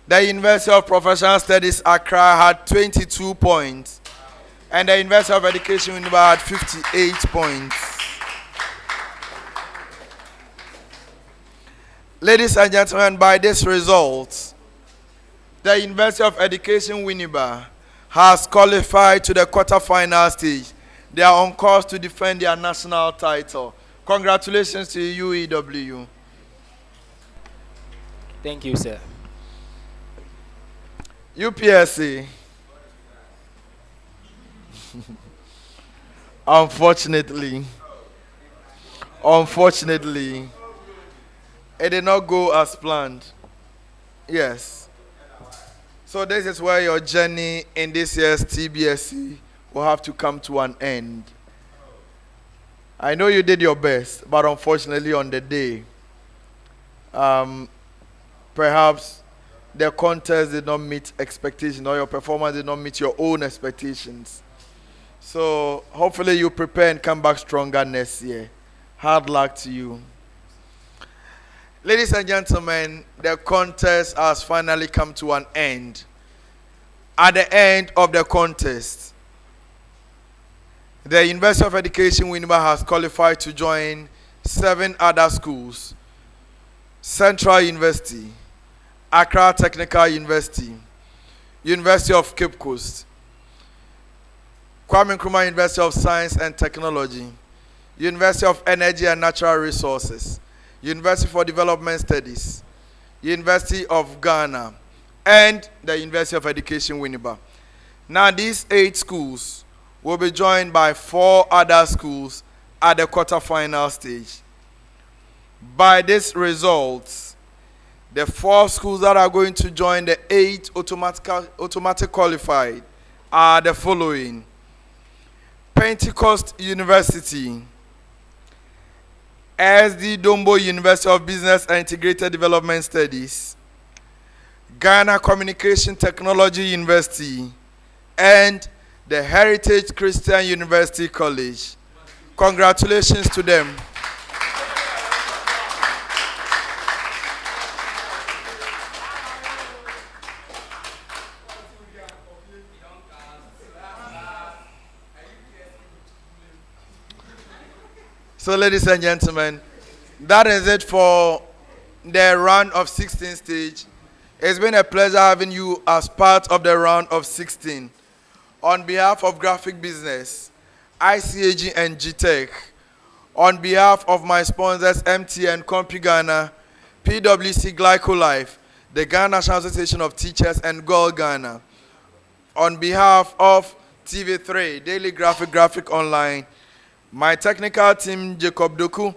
the University of Professional Studies Accra had 22 points, and the University of Education Winneba had 58 points. Ladies and gentlemen, by this result, the University of Education Winneba has qualified to the quarterfinal stage. They are on course to defend their national title. Congratulations to UEW. Thank you, sir. UPSA. Unfortunately, it did not go as planned. Yes. So this is where your journey in this year's TBSC will have to come to an end. I know you did your best, but unfortunately on the day, perhaps the contest did not meet expectations, or your performance did not meet your own expectations. So hopefully you prepare and come back stronger next year. Hard luck to you. Ladies and gentlemen, the contest has finally come to an end. At the end of the contest, the University of Education Winneba has qualified to join 7 other schools: Central University, Accra Technical University, University of Cape Coast, Kwame Nkrumah University of Science and Technology, University of Energy and Natural Resources, University for Development Studies, University of Ghana, and the University of Education Winneba. Now these 8 schools will be joined by 4 other schools at the quarterfinal stage. By this results, the 4 schools that are going to join the 8 automatic qualified are the following: Pentecost University, SD Dombo University of Business and Integrated Development Studies, Ghana Communication Technology University, and the Heritage Christian University College. Congratulations to them. So, ladies and gentlemen, that is it for the round of 16 stage. It's been a pleasure having you as part of the round of 16. On behalf of Graphic Business, ICAG and GTech. On behalf of my sponsors, MTN, CompuGhana, PwC Glycolife, the Ghana National Association of Teachers, and Gold Ghana. On behalf of TV3, Daily Graphic Online, my technical team, Jacob Doku,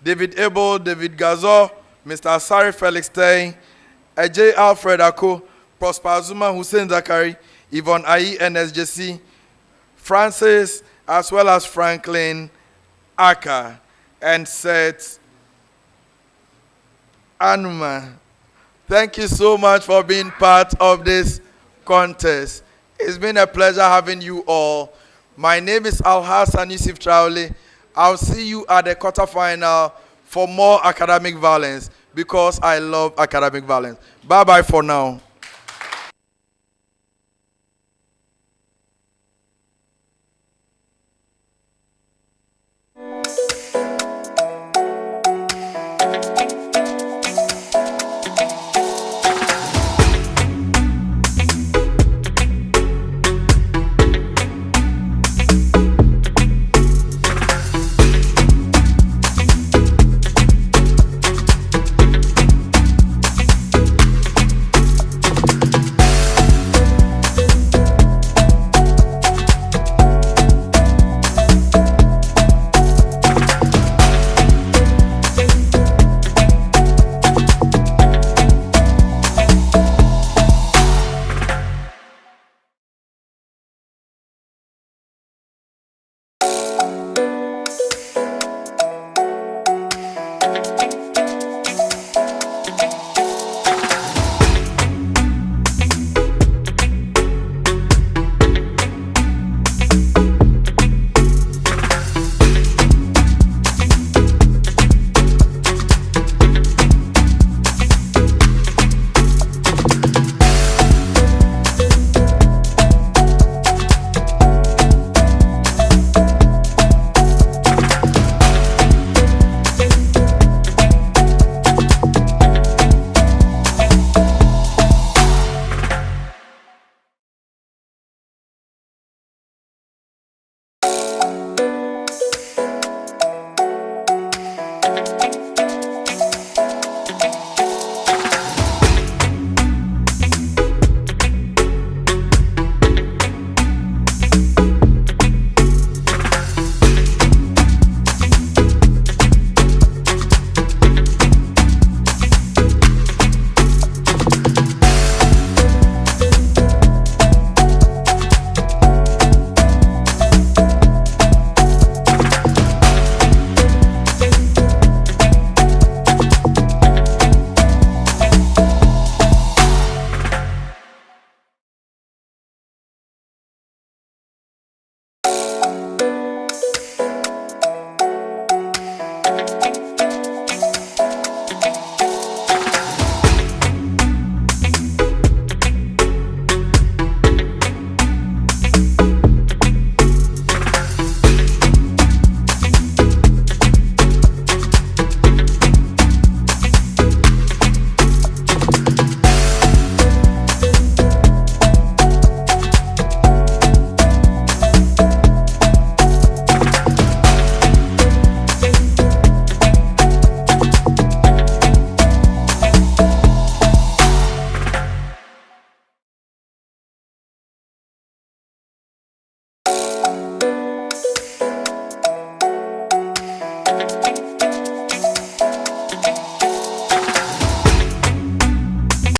David Abel, David Gazo, Mr. Asari Felix Tay, Ajay Alfred Ako, Prosper Zuma, Hussein Zakari, Yvonne Ayi, NSJC, Francis, as well as Franklin, Aka, and Seth Anuma. Thank you so much for being part of this contest. It's been a pleasure having you all. My name is Al-Hassan Yusuf Traore. I'll see you at the quarterfinal for more academic violence because I love academic violence. Bye-bye for now.